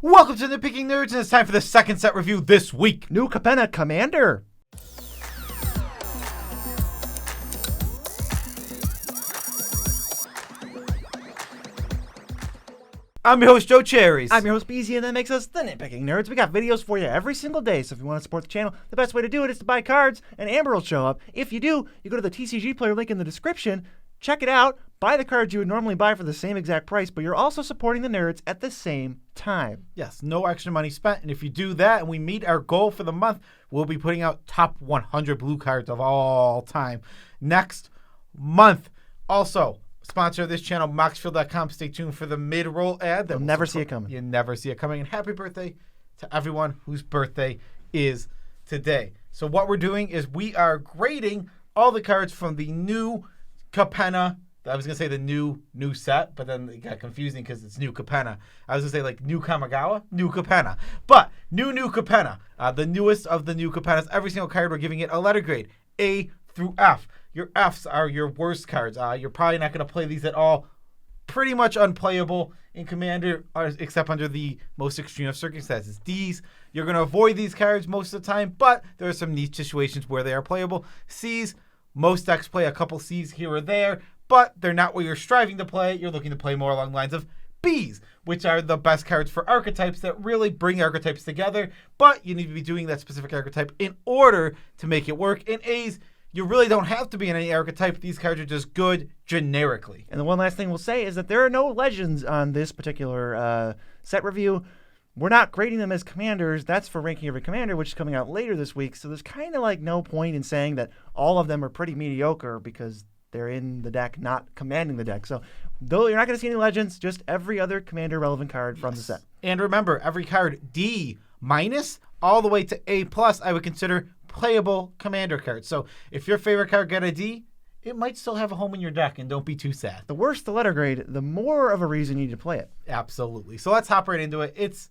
Welcome to Nitpicking Nerds, and it's time for the second set review this week. New Capenna Commander. I'm your host, Joe Cherries. I'm your host, Beezy, and that makes us the Nitpicking Nerds. We got videos for you every single day, so if you want to support the channel, the best way to do it is to buy cards, and Amber will show up. If you do, you go to the TCG player link in the description, check it out, buy the cards you would normally buy for the same exact price, but you're also supporting the nerds at the same time. Yes, no extra money spent, and if you do that and we meet our goal for the month, we'll be putting out top 100 blue cards of all time next month. Also, sponsor of this channel, Maraschiello.com. Stay tuned for the mid-roll ad. You'll never see it coming. You never see it coming. And happy birthday to everyone whose birthday is today. So what we're doing is we are grading all the cards from the new Capenna. I was going to say the new set, but then it got confusing because it's new Capenna. I was going to say like new Kamigawa, new Capenna. But new Capenna, the newest of the new Capennas. Every single card, we're giving it a letter grade, A through F. Your Fs are your worst cards. You're probably not going to play these at all. Pretty much unplayable in Commander, except under the most extreme of circumstances. Ds, you're going to avoid these cards most of the time, but there are some niche situations where they are playable. Cs, most decks play a couple Cs here or there, but they're not what you're striving to play. You're looking to play more along the lines of Bs, which are the best cards for archetypes that really bring archetypes together, but you need to be doing that specific archetype in order to make it work. In As, you really don't have to be in any archetype. These cards are just good generically. And the one last thing we'll say is that there are no legends on this particular set review. We're not grading them as commanders. That's for ranking every commander, which is coming out later this week. So there's kind of like no point in saying that all of them are pretty mediocre because they're in the deck, not commanding the deck. So though you're not going to see any legends, just every other commander relevant card from the set. And remember, every card D- all the way to A+, I would consider playable commander cards. So if your favorite card got a D, it might still have a home in your deck, and don't be too sad. The worse the letter grade, the more of a reason you need to play it. Absolutely. So let's hop right into it. It's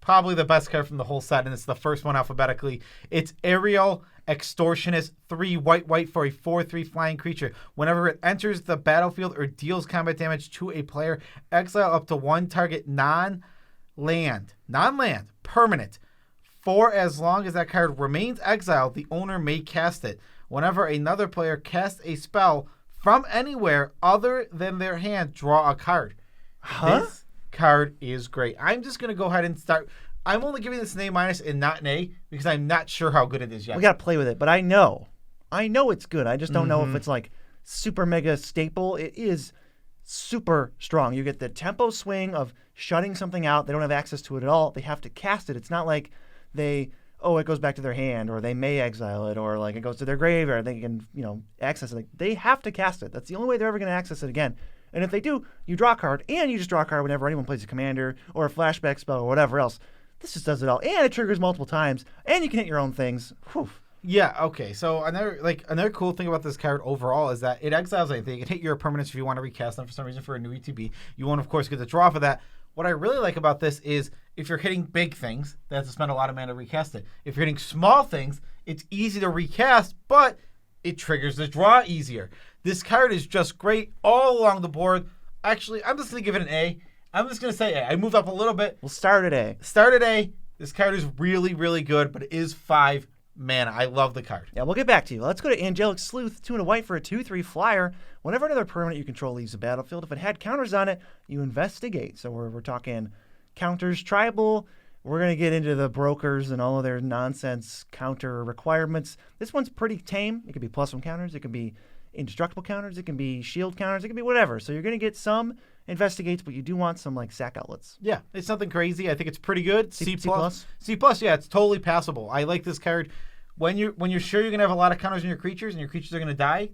probably the best card from the whole set, and it's the first one alphabetically. It's Aerial Extortionist, 3 white for a 4/3 flying creature. Whenever it enters the battlefield or deals combat damage to a player, exile up to one target non-land, permanent. For as long as that card remains exiled, the owner may cast it. Whenever another player casts a spell from anywhere other than their hand, draw a card. This card is great. I'm just going to go ahead and start. I'm only giving this an A- and not an A because I'm not sure how good it is yet. We got to play with it, but I know it's good. I just don't know if it's like super mega staple. It is super strong. You get the tempo swing of shutting something out. They don't have access to it at all. They have to cast it. It's not like it goes back to their hand, or they may exile it, or like it goes to their graveyard. They can, access it. Like, they have to cast it. That's the only way they're ever going to access it again. And if they do, you draw a card, and you just draw a card whenever anyone plays a commander or a flashback spell or whatever else. This just does it all, and it triggers multiple times, and you can hit your own things. Whew. Yeah, okay. So another cool thing about this card overall is that it exiles anything. It can hit your permanents if you want to recast them for some reason for a new ETB. You won't, of course, get the draw for that. What I really like about this is if you're hitting big things, they have to spend a lot of mana to recast it. If you're hitting small things, it's easy to recast, but it triggers the draw easier. This card is just great all along the board. Actually, I'm just going to give it an A. I'm just going to say A. I moved up a little bit. We'll start at A. Start at A. This card is really, really good, but it is 5 mana. I love the card. Yeah, we'll get back to you. Let's go to Angelic Sleuth, 2 and a white for a 2/3 flyer. Whenever another permanent you control leaves the battlefield, if it had counters on it, you investigate. So we're talking counters, tribal. We're going to get into the brokers and all of their nonsense counter requirements. This one's pretty tame. It could be +1 counters. It can be indestructible counters. It can be shield counters. It can be whatever. So you're going to get some investigates, but you do want some like sack outlets. Yeah, it's nothing crazy. I think it's pretty good. C+. C+, yeah, it's totally passable. I like this card. When you're sure you're going to have a lot of counters on your creatures and your creatures are going to die,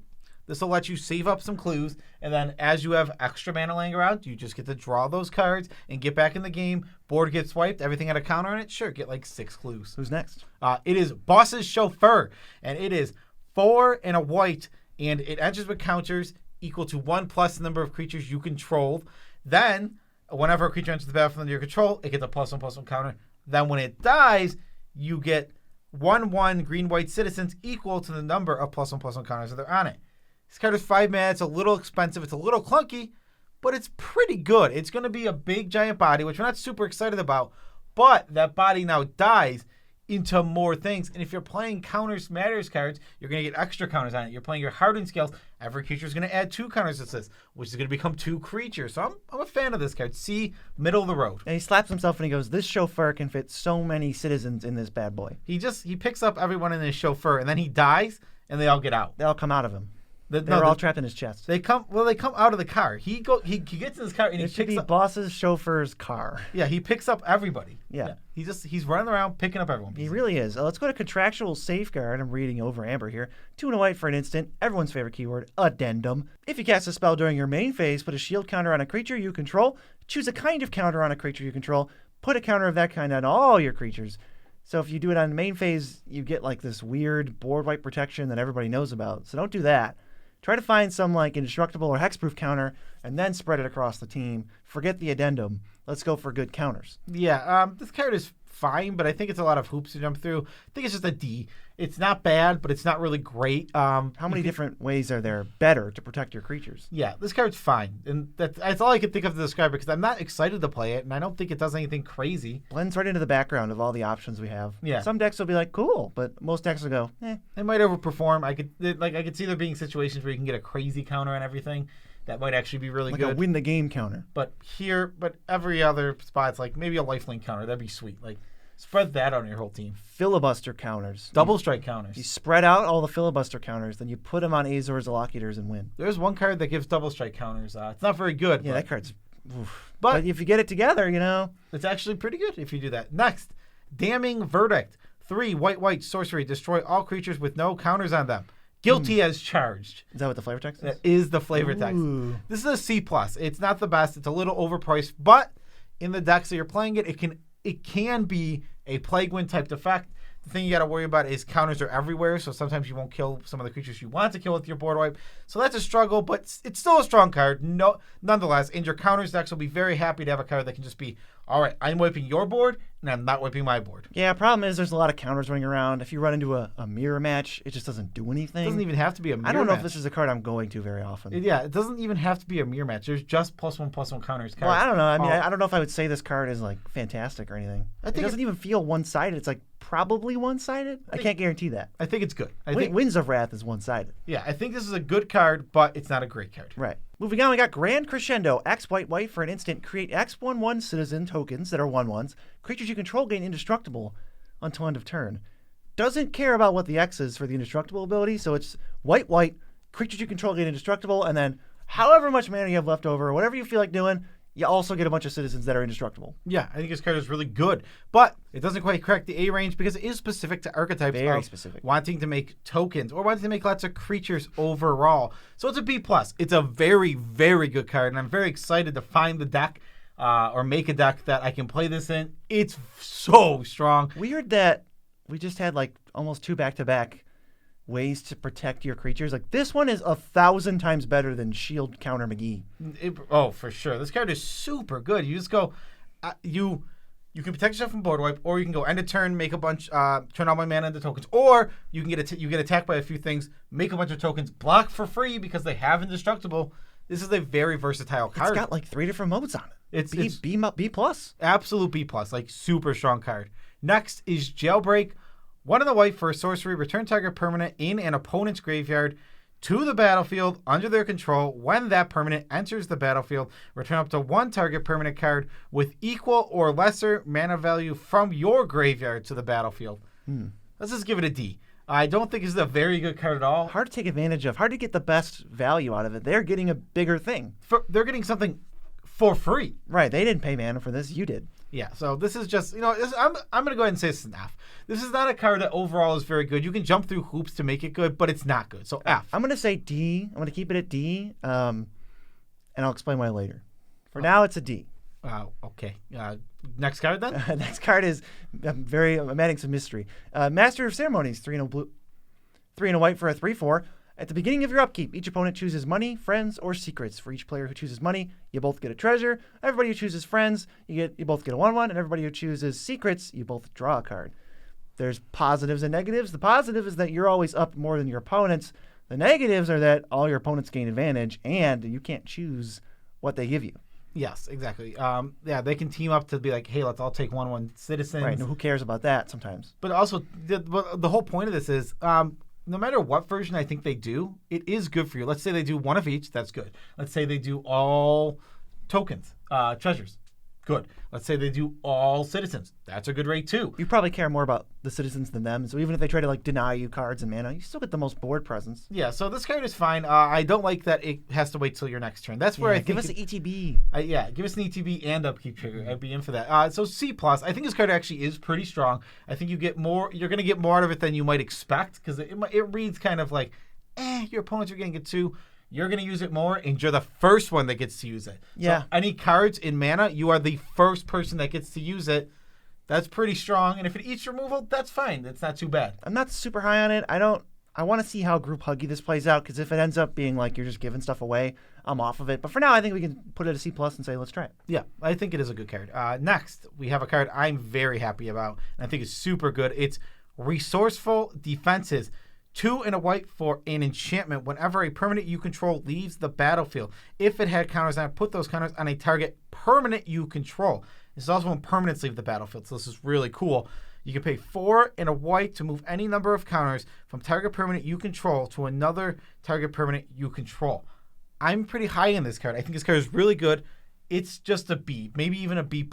this will let you save up some clues, and then as you have extra mana laying around, you just get to draw those cards and get back in the game. Board gets wiped. Everything had a counter on it. Sure, get like 6 clues. Who's next? It is Boss's Chauffeur, and it is 4 and a white, and it enters with counters equal to 1 plus the number of creatures you controlled. Then, whenever a creature enters the battlefield under your control, it gets a +1/+1 counter. Then when it dies, you get 1/1 green-white citizens equal to the number of +1/+1 counters that are on it. This card is 5 mana. It's a little expensive. It's a little clunky, but it's pretty good. It's going to be a big, giant body, which we're not super excited about, but that body now dies into more things. And if you're playing counters matters cards, you're going to get extra counters on it. You're playing your hardened scales. Every creature is going to add 2 counters to this, which is going to become 2 creatures. So I'm a fan of this card. C, middle of the road. And he slaps himself and he goes, this chauffeur can fit so many citizens in this bad boy. He picks up everyone in his chauffeur, and then he dies, and they all get out. They all come out of him. They're all trapped in his chest. They come out of the car. He gets in his car and he picks up boss's chauffeur's car. Yeah, he picks up everybody. Yeah. He's running around picking up everyone. He really is. Let's go to contractual safeguard. I'm reading over Amber here. 2 and a white for an instant. Everyone's favorite keyword, addendum. If you cast a spell during your main phase, put a shield counter on a creature you control. Choose a kind of counter on a creature you control. Put a counter of that kind on all your creatures. So if you do it on the main phase, you get like this weird board wipe protection that everybody knows about. So don't do that. Try to find some like indestructible or hexproof counter and then spread it across the team. Forget the addendum. Let's go for good counters. Yeah, this card is fine, but I think it's a lot of hoops to jump through. I think it's just a D. It's not bad, but it's not really great. How many different ways are there better to protect your creatures? Yeah, this card's fine. And that's all I could think of to describe it because I'm not excited to play it, and I don't think it does anything crazy. Blends right into the background of all the options we have. Yeah. Some decks will be like, cool, but most decks will go, eh. They might overperform. I could see there being situations where you can get a crazy counter on everything. That might actually be really good. Like a win the game counter. But every other spot's like maybe a lifelink counter. That'd be sweet. Like, spread that on your whole team. Filibuster counters. Double strike counters. You spread out all the filibuster counters, then you put them on Azor's Elocutors and win. There's one card that gives double strike counters. It's not very good. Yeah, that card's... Oof. But if you get it together, it's actually pretty good if you do that. Next, Damning Verdict. 3 white sorcery. Destroy all creatures with no counters on them. Guilty as charged. Is that what the flavor text is? That is the flavor text. This is a C+. It's not the best. It's a little overpriced, but in the decks that you're playing it can be a Plague Wind type effect. The thing you got to worry about is counters are everywhere, so sometimes you won't kill some of the creatures you want to kill with your board wipe. So that's a struggle, but it's still a strong card. No, nonetheless, and your counters decks will be very happy to have a card that can just be, all right, I'm wiping your board, and I'm not wiping my board. Yeah, problem is there's a lot of counters running around. If you run into a mirror match, it just doesn't do anything. It doesn't even have to be a mirror match. I don't know if this is a card I'm going to very often. Yeah, it doesn't even have to be a mirror match. There's just +1/+1 counters. Well, I don't know. I mean, I don't know if I would say this card is like fantastic or anything. It doesn't even feel one-sided. It's like probably one-sided. I can't guarantee that. I think it's good. I think Winds of Wrath is one-sided. Yeah, I think this is a good card, but it's not a great card. Right. Moving on, we got Grand Crescendo. X white for an instant. Create X/1/1 citizen tokens that are 1/1s. Creatures you control gain indestructible until end of turn. Doesn't care about what the X is for the indestructible ability, so it's white. Creatures you control gain indestructible, and then however much mana you have left over, whatever you feel like doing, you also get a bunch of citizens that are indestructible. Yeah, I think this card is really good, but it doesn't quite crack the A range because it is specific to archetypes. Very specific. Wanting to make tokens or wanting to make lots of creatures overall. So it's a B+. It's a very, very good card, and I'm very excited to find the deck or make a deck that I can play this in. It's so strong. Weird that we just had like almost 2 back-to-back ways to protect your creatures. Like this one is 1,000 times better than Shield Counter McGee. For sure. This card is super good. You just go, you can protect yourself from board wipe, or you can go end of turn, make a bunch, turn all my mana into tokens, or you can you get attacked by a few things, make a bunch of tokens, block for free because they have indestructible. This is a very versatile card. It's got like 3 different modes on it. It's B+. Absolute B+, like super strong card. Next is Jailbreak. 1 in the white for a sorcery. Return target permanent in an opponent's graveyard to the battlefield under their control. When that permanent enters the battlefield, return up to 1 target permanent card with equal or lesser mana value from your graveyard to the battlefield. Let's just give it a D. I don't think this is a very good card at all. Hard to take advantage of. Hard to get the best value out of it. They're getting a bigger thing. They're getting something for free. Right. They didn't pay mana for this. You did. Yeah, so this is just, I'm going to go ahead and say this is an F. This is not a card that overall is very good. You can jump through hoops to make it good, but it's not good. So F. I'm going to say D. I'm going to keep it at D, and I'll explain why later. For now, it's a D. Okay. Next card then? Next card is I'm adding some mystery. Master of Ceremonies, 3 and a blue, 3 and a white for a 3/4. At the beginning of your upkeep, each opponent chooses money, friends, or secrets. For each player who chooses money, you both get a treasure. Everybody who chooses friends, you both get a 1/1, and everybody who chooses secrets, you both draw a card. There's positives and negatives. The positive is that you're always up more than your opponents. The negatives are that all your opponents gain advantage, and you can't choose what they give you. Yes, exactly. Yeah, they can team up to be like, hey, let's all take 1/1 citizens. Right, and who cares about that sometimes? But also, the whole point of this is, no matter what version I think they do, it is good for you. Let's say they do one of each, that's good. Let's say they do all tokens, treasures, good. Let's say they do all citizens, that's a good rate too. You probably care more about the citizens than them, so even if they try to like deny you cards and mana, you still get the most board presence. Yeah, so this card is fine. I don't like that it has to wait till your next turn. That's where I think give us an ETB. Yeah, give us an ETB and upkeep trigger. I'd be in for that. So C+. I think this card actually is pretty strong. I think you get more. You're going to get more out of it than you might expect because it reads kind of like, your opponents are going to get 2. You're going to use it more, and you're the first one that gets to use it. Yeah. So any cards in mana, you are the first person that gets to use it. That's pretty strong. And if it eats removal, that's fine. It's not too bad. I'm not super high on it. I want to see how group huggy this plays out, because if it ends up being like you're just giving stuff away, I'm off of it. But for now, I think we can put it a C+ and say, let's try it. Yeah, I think it is a good card. Next, we have a card I'm very happy about, and I think it's super good. It's Resourceful Defenses. 2 and a white for an enchantment. Whenever a permanent you control leaves the battlefield, if it had counters on it, put those counters on a target permanent you control. This is also when permanents leave the battlefield, so this is really cool. You can pay 4 and a white to move any number of counters from target permanent you control to another target permanent you control. I'm pretty high in this card. I think this card is really good. It's just a B, maybe even a B+.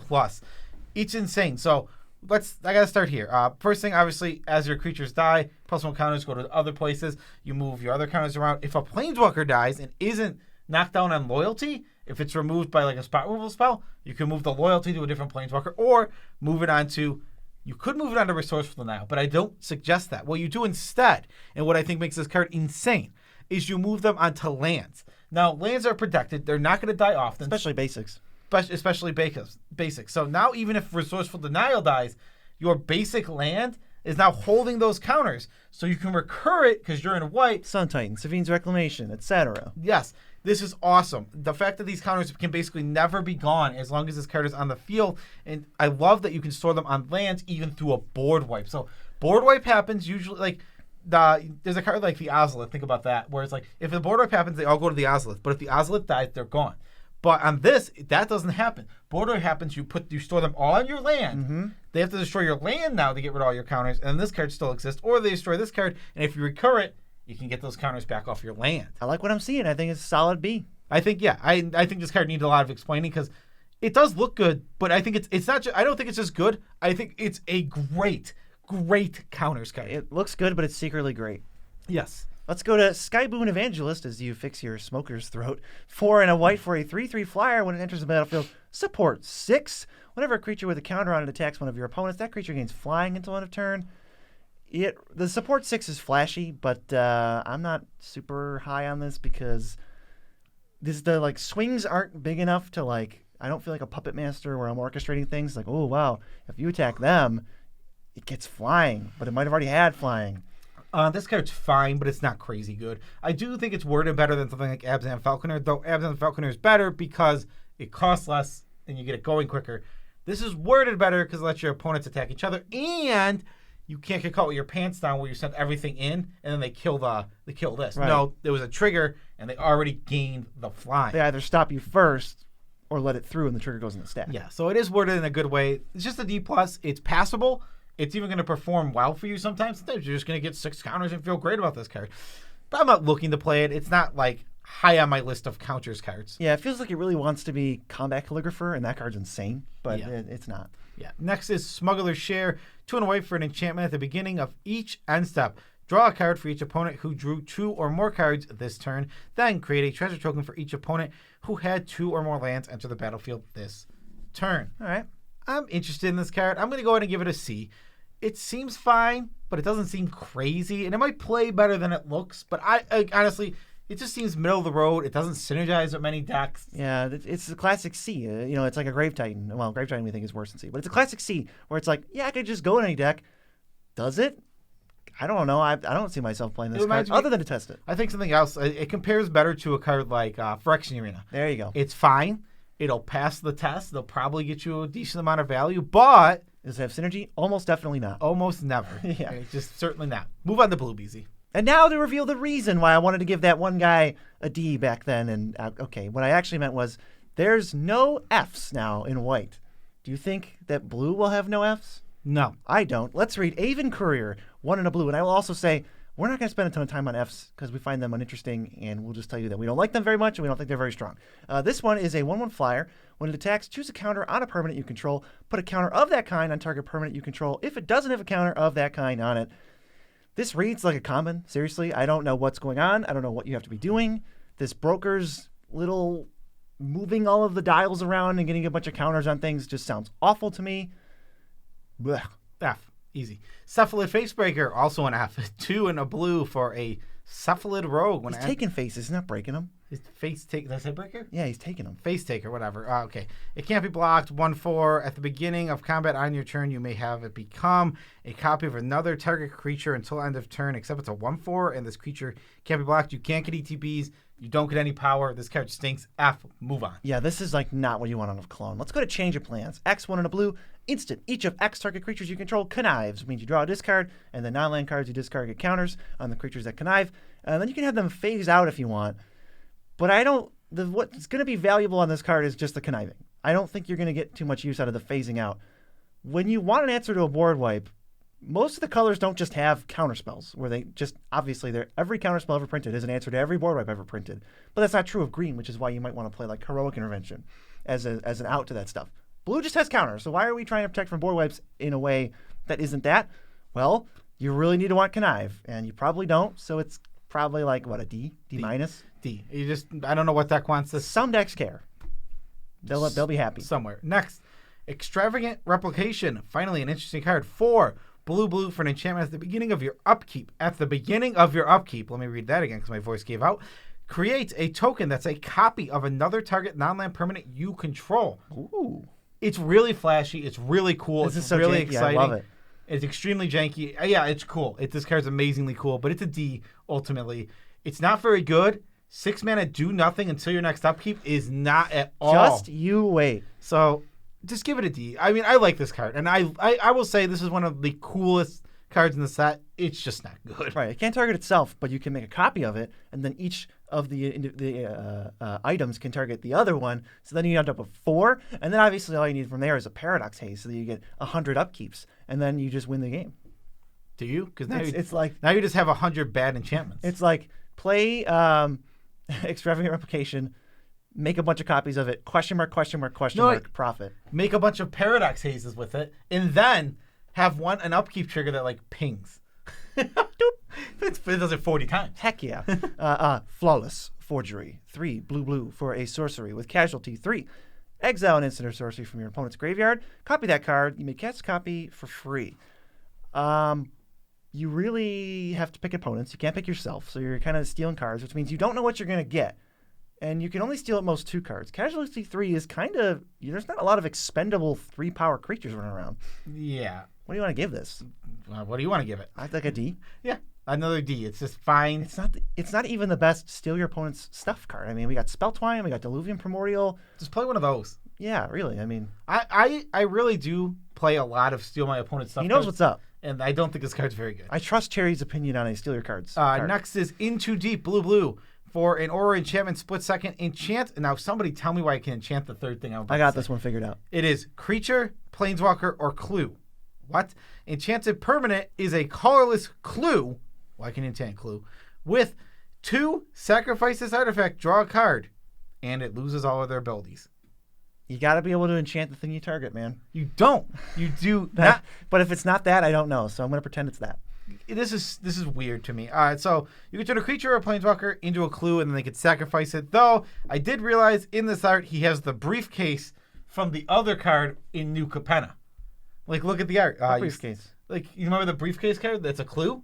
It's insane. So I gotta start here. First thing, obviously, as your creatures die, +1 counters go to other places. You move your other counters around. If a planeswalker dies and isn't knocked down on loyalty, if it's removed by like a spot removal spell, you can move the loyalty to a different planeswalker or move it on to. You could move it on to Resourceful Denial, but I don't suggest that. What you do instead, and what I think makes this card insane, is you move them onto lands. Now, lands are protected. They're not going to die often. Especially basics. Especially basics. So now even if Resourceful Denial dies, your basic land is now holding those counters. So you can recur it because you're in white. Sun Titan, Savine's Reclamation, etc. Yes, this is awesome. The fact that these counters can basically never be gone as long as this card is on the field. And I love that you can store them on lands even through a board wipe. So board wipe happens usually like there's a card like the Ozolith. Think about that. Where it's like if the board wipe happens, they all go to the Ozolith. But if the Ozolith dies, they're gone. But on this, that doesn't happen. Border happens, you store them all on your land. Mm-hmm. They have to destroy your land now to get rid of all your counters, and then this card still exists. Or they destroy this card, and if you recur it, you can get those counters back off your land. I like what I'm seeing. I think it's a solid B. I think this card needs a lot of explaining because it does look good, but I think it's not. I don't think it's just good. I think it's a great counters card. It looks good, but it's secretly great. Yes. Let's go to Skyboon Evangelist as you fix your smoker's throat. 4 and a white for a 3/3 flyer. When it enters the battlefield, support 6. Whenever a creature with a counter on it attacks one of your opponents, that creature gains flying until end of turn. The support 6 is flashy, but I'm not super high on this because the swings aren't big enough to I don't feel like a puppet master where I'm orchestrating things like, oh wow, if you attack them, it gets flying, but it might have already had flying. This card's fine, but it's not crazy good. I do think it's worded better than something like Abzan Falconer, though Abzan Falconer is better because it costs less and you get it going quicker. This is worded better because it lets your opponents attack each other, and you can't get caught with your pants down where you send everything in and then they kill this. Right. No, there was a trigger and they already gained the flying. They either stop you first or let it through and the trigger goes in the stack. Yeah, so it is worded in a good way. It's just a D+. It's passable. It's even going to perform well for you sometimes. Sometimes you're just going to get 6 counters and feel great about this card. But I'm not looking to play it. It's not high on my list of counters cards. Yeah, it feels like it really wants to be Combat Calligrapher, and that card's insane, but yeah. It's not. Yeah. Next is Smuggler's Share. 2 and a white for an enchantment at the beginning of each end step. Draw a card for each opponent who drew 2 or more cards this turn. Then create a treasure token for each opponent who had 2 or more lands enter the battlefield this turn. All right. I'm interested in this card. I'm going to go ahead and give it a C. It seems fine, but it doesn't seem crazy, and it might play better than it looks. But I honestly, it just seems middle of the road. It doesn't synergize with many decks. Yeah, it's a classic C. It's like a Grave Titan. Well, Grave Titan we think is worse than C, but it's a classic C where it's like, yeah, I could just go in any deck. Does it? I don't know. I don't see myself playing this card other than to test it. I think something else. It compares better to a card like Phyrexian Arena. There you go. It's fine. It'll pass the test. They'll probably get you a decent amount of value, but does it have synergy? Almost definitely not. Almost never. Yeah. Okay, just certainly not. Move on to Blue BZ. And now to reveal the reason why I wanted to give that one guy a D back then. And okay, what I actually meant was There's no Fs now in white. Do you think that blue will have no Fs? No. I don't. Let's read Avon Courier, 1 in a blue. And I will also say, we're not going to spend a ton of time on Fs because we find them uninteresting, and we'll just tell you that we don't like them very much and we don't think they're very strong. This one is a 1/1 flyer. When it attacks, choose a counter on a permanent you control. Put a counter of that kind on target permanent you control if it doesn't have a counter of that kind on it. This reads like a common. Seriously, I don't know what's going on. I don't know what you have to be doing. This broker's little moving all of the dials around and getting a bunch of counters on things just sounds awful to me. Blech. F. Easy. Cephalid Facebreaker, also an F. 2 in a blue for a Cephalid Rogue. He's taking faces, he's not breaking them. His face take. Did I say breaker? Yeah, he's taking them. Face taker, whatever. Okay. It can't be blocked. 1/4. At the beginning of combat on your turn, you may have it become a copy of another target creature until end of turn, except it's a 1/4, and this creature can't be blocked. You can't get ETBs. You don't get any power. This card stinks. F. Move on. Yeah, this is like not what you want out of clone. Let's go to change of plans. X, 1 in a blue. Instant. Each of X target creatures you control connives. Which means you draw a discard, and the non-land cards you discard get counters on the creatures that connive. And then you can have them phase out if you want. But I don't... What's going to be valuable on this card is just the conniving. I don't think you're going to get too much use out of the phasing out. When you want an answer to a board wipe, most of the colors don't just have counterspells, where they just, obviously, every counterspell ever printed is an answer to every board wipe ever printed. But that's not true of green, which is why you might want to play like Heroic Intervention as an out to that stuff. Blue just has counters, so why are we trying to protect from board wipes in a way that isn't that? Well, you really need to want connive, and you probably don't, so it's probably like, what, a D? D minus? D. You just, I don't know what deck wants this. Some decks care. They'll be happy. Somewhere. Next, Extravagant Replication. Finally, an interesting card. 4 blue for an enchantment at the beginning of your upkeep. At the beginning of your upkeep. Let me read that again because my voice gave out. Create a token that's a copy of another target non-land permanent you control. Ooh. It's really flashy. It's really cool. This is it's so really janky. exciting. I love it. It's extremely janky. Yeah, it's cool. This card's amazingly cool, but it's a D ultimately. It's not very good. 6 mana do nothing until your next upkeep is not at all. Just you wait. So just give it a D. I mean, I like this card, and I will say this is one of the coolest cards in the set. It's just not good. Right. It can't target itself, but you can make a copy of it, and then each of the items can target the other one. So then you end up with 4, and then obviously all you need from there is a Paradox Haze, so that you get 100 upkeeps, and then you just win the game. Do you? Because now it's like now you just have 100 bad enchantments. It's like play Extravagant Replication, make a bunch of copies of it, question mark, profit. Make a bunch of Paradox Hazes with it, and then have an upkeep trigger that like pings. It does it 40 times. Heck yeah. Flawless Forgery. 3 blue for a sorcery with casualty. 3. Exile an instant or sorcery from your opponent's graveyard. Copy that card. You may cast a copy for free. You really have to pick opponents. You can't pick yourself, so you're kind of stealing cards, which means you don't know what you're going to get. And you can only steal at most 2 cards. Casualty 3 is kind of... There's not a lot of expendable 3-power creatures running around. Yeah. What do you want to give this? What do you want to give it? I'd like a D. Yeah, another D. It's just fine. It's not even the best steal your opponent's stuff card. I mean, we got Spell Twine, we got Diluvian Primordial. Just play one of those. Yeah, really. I mean... I really do play a lot of steal my opponent's stuff. He knows what's up. And I don't think this card's very good. I trust Cherry's opinion on a steal your cards. Next is Into Deep blue. For an aura enchantment, split second, enchant. Now, somebody tell me why I can enchant the third thing. I got this one figured out. It is creature, planeswalker, or clue. What? Enchanted permanent is a colorless clue. Well, I can enchant clue. With 2, sacrifice this artifact, draw a card, and it loses all of their abilities. You got to be able to enchant the thing you target, man. You don't. You do not. But if it's not that, I don't know. So I'm going to pretend it's that. This is weird to me. All right, so you can turn a creature or a planeswalker into a clue, and then they could sacrifice it. Though I did realize in this art he has the briefcase from the other card in New Capenna. Like, look at the art. Briefcase. You remember the briefcase card? That's a clue.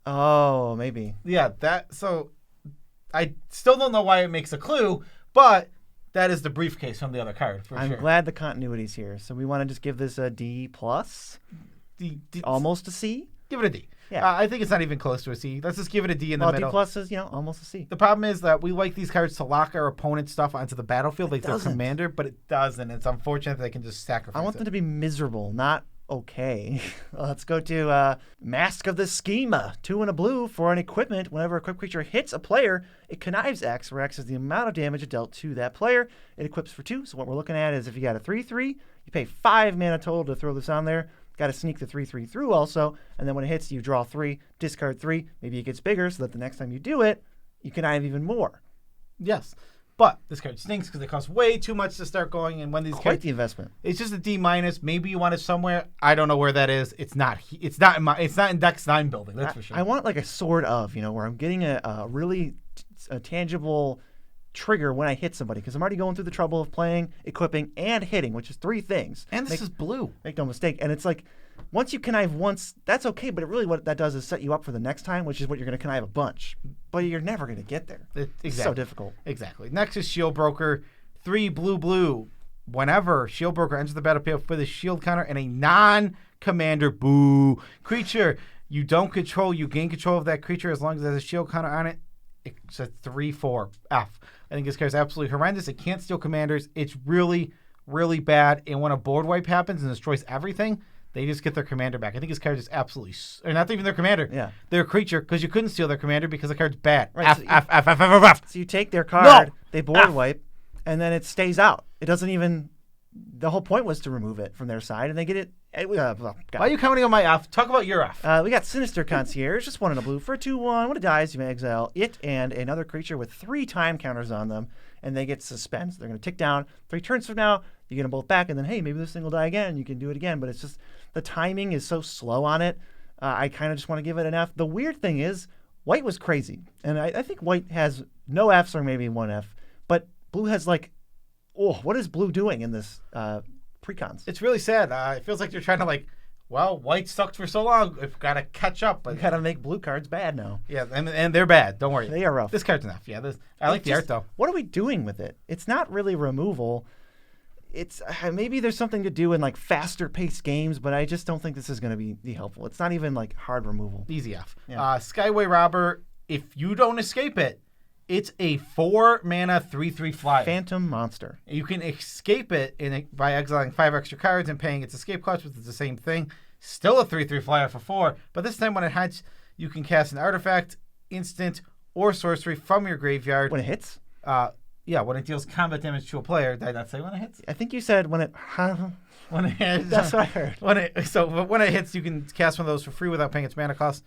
Oh, maybe. Yeah, that. So I still don't know why it makes a clue, but that is the briefcase from the other card. I'm glad the continuity's here. So we want to just give this a D plus. Almost a C. Give it a D. Yeah. I think it's not even close to a C. Let's just give it a D in the middle. D plus is, almost a C. The problem is that we like these cards to lock our opponent's stuff onto the battlefield, like their commander, but it doesn't. It's unfortunate that they can just sacrifice I want them to be miserable, not okay. Let's go to Mask of the Schema. 2 and a blue for an equipment. Whenever a equipped creature hits a player, it connives X, where X is the amount of damage dealt to that player. It equips for 2. So what we're looking at is if you got a 3/3, you pay 5 mana total to throw this on there. Got to sneak the 3/3 through also. And then when it hits, you draw 3, discard 3. Maybe it gets bigger so that the next time you do it, you connive even more. Yes. But this card stinks because it costs way too much to start going. And when these Quite cards, the investment. it's just a D-. Maybe you want it somewhere. I don't know where that is. It's not in Dex 9 building. That's for sure. I want like a sort of, where I'm getting a really tangible trigger when I hit somebody, because I'm already going through the trouble of playing, equipping, and hitting, which is 3 things. And this is blue. Make no mistake. And it's like, once you connive once, that's okay, but really what that does is set you up for the next time, which is what you're going to connive a bunch. But you're never going to get there. It's so difficult. Exactly. Next is Shield Broker. 3 blue. Whenever Shield Broker enters the battlefield with a shield counter and a non-commander creature you don't control, you gain control of that creature as long as there's a shield counter on it. It's a 3/4 F. I think this card is absolutely horrendous. It can't steal commanders. It's really, really bad. And when a board wipe happens and destroys everything, they just get their commander back. I think this card is absolutely... Or not even their commander. Yeah. Their creature, because you couldn't steal their commander because the card's bad. Right, F. So you take their card, they board wipe, and then it stays out. It doesn't even... The whole point was to remove it from their side, and they get it... Why are you commenting on my F? Talk about your F. We got Sinister Concierge, just 1 and a blue. For a 2/1, when it dies, you may exile it and another creature with 3 time counters on them, and they get suspensed. They're going to tick down 3 turns from now. You get them both back, and then, hey, maybe this thing will die again. You can do it again, but it's just... The timing is so slow on it. I kind of just want to give it an F. The weird thing is, white was crazy. And I think white has no Fs or maybe 1 F. But blue has what is blue doing in this precons? It's really sad. It feels like they're trying to white sucked for so long. We've got to catch up. But we got to make blue cards bad now. Yeah, and they're bad. Don't worry. They are rough. This card's enough. Yeah, I like the art, though. What are we doing with it? It's not really removal. It's maybe there's something to do in faster paced games, but I just don't think this is going to be helpful. It's not even hard removal. Easy F. Yeah. Skyway Robber, if you don't escape it, it's a 4 mana 3/3 flyer. Phantom monster. You can escape it by exiling 5 extra cards and paying its escape cost, which is the same thing. Still a 3/3 flyer for 4, but this time when it hatches, you can cast an artifact, instant, or sorcery from your graveyard. When it hits? Yeah, when it deals combat damage to a player. Did I not say when it hits? I think you said when it... When it hits. That's what I heard. When it hits, you can cast one of those for free without paying its mana cost.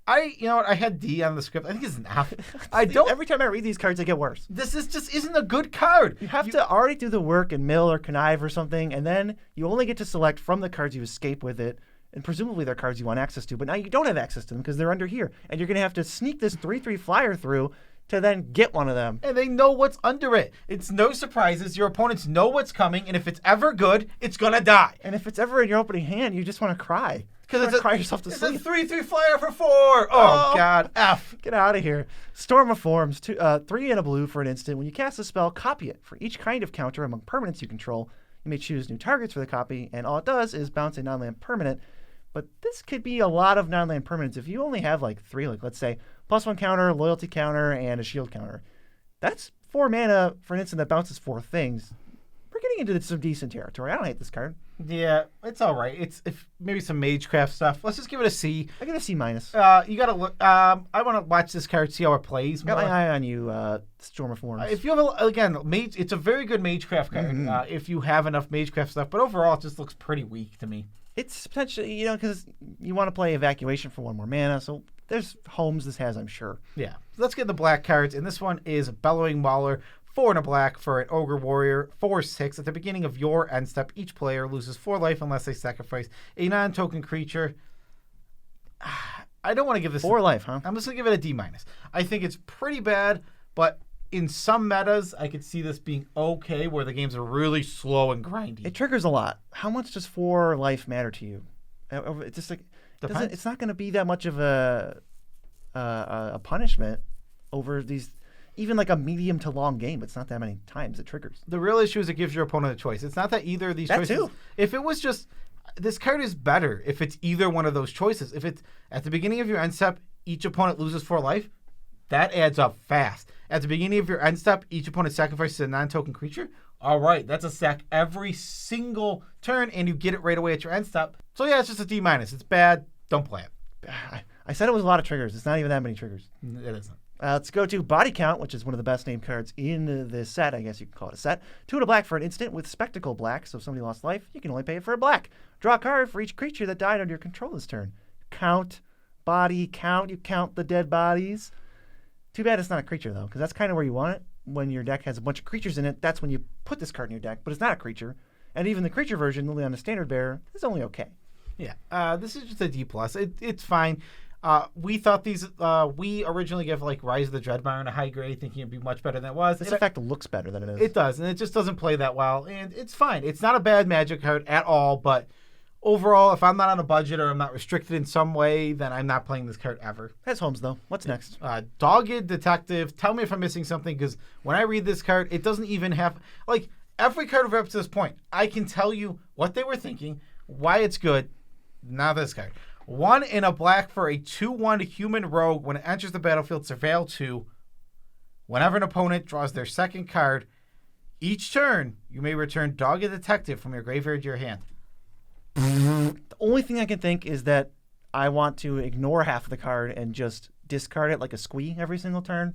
You know what? I had D on the script. I think it's an F. Every time I read these cards, they get worse. This just isn't a good card. You have to already do the work and mill or connive or something, and then you only get to select from the cards you escape with it, and presumably they're cards you want access to, but now you don't have access to them because they're under here, and you're going to have to sneak this 3/3 flyer through to then get one of them. And they know what's under it. It's no surprises. Your opponents know what's coming, and if it's ever good, it's going to die. And if it's ever in your opening hand, you just want to cry. Because it's cry yourself to sleep. It's a 3/3 flyer for 4. Oh, God. F. Get out of here. Storm of Forms, 3 and a blue for an instant. When you cast a spell, copy it. For each kind of counter among permanents you control, you may choose new targets for the copy, and all it does is bounce a non-land permanent. But this could be a lot of non-land permanents. If you only have 3, let's say, +1 counter, loyalty counter, and a shield counter. That's 4 mana for an instant that bounces 4 things. We're getting into some decent territory. I don't hate this card. Yeah, it's all right. It's maybe some Magecraft stuff. Let's just give it a C. I give it a C-. You gotta look. I want to watch this card, see how it plays. Got my eye on you, Storm of Forms. If you have Mage, it's a very good Magecraft card. Mm-hmm. If you have enough Magecraft stuff, but overall, it just looks pretty weak to me. It's potentially, because you want to play Evacuation for 1 more mana, so there's homes this has, I'm sure. Yeah. So let's get the black cards, and this one is Bellowing Mauler, 4 and a black for an Ogre Warrior, 4/6. At the beginning of your end step, each player loses 4 life unless they sacrifice a non-token creature. I don't want to give this 4 life, huh? I'm just going to give it a D-. I think it's pretty bad, but in some metas, I could see this being okay, where the games are really slow and grindy. It triggers a lot. How much does 4 life matter to you? It's just it's not going to be that much of a punishment over these. Even a medium to long game, it's not that many times it triggers. The real issue is it gives your opponent a choice. It's not that either of these choices. Too. If it was just, this card is better if it's either one of those choices. If it's at the beginning of your end step, each opponent loses 4 life, that adds up fast. At the beginning of your end step, each opponent sacrifices a non-token creature. All right, that's a sack every single turn, and you get it right away at your end step. So yeah, it's just a D-. It's bad. Don't play it. I said it was a lot of triggers. It's not even that many triggers. It isn't. Let's go to Body Count, which is one of the best named cards in the set. I guess you can call it a set. 2 and a black for an instant with Spectacle Black. So if somebody lost life, you can only pay it for a black. Draw a card for each creature that died under your control this turn. Count, body, count. You count the dead bodies. Too bad it's not a creature, though, because that's kind of where you want it. When your deck has a bunch of creatures in it, that's when you put this card in your deck. But it's not a creature. And even the creature version, only on the standard bearer, is only okay. Yeah, this is just a D+. It's fine. We thought we originally gave like Rise of the Dreadmire a high grade, thinking it'd be much better than it was. This effect looks better than it is. It does, and it just doesn't play that well, and it's fine. It's not a bad Magic card at all, but overall, if I'm not on a budget or I'm not restricted in some way, then I'm not playing this card ever. Has homes, though. What's next? Dogged Detective. Tell me if I'm missing something, because when I read this card, it doesn't even have, like, every card we've up to this point, I can tell you what they were thinking, why it's good. Now this card. 1 in a black for a 2/1 human rogue. When it enters the battlefield, surveil 2. Whenever an opponent draws their second card, each turn, you may return Dogged Detective from your graveyard to your hand. The only thing I can think is that I want to ignore half of the card and just discard it like a squee every single turn.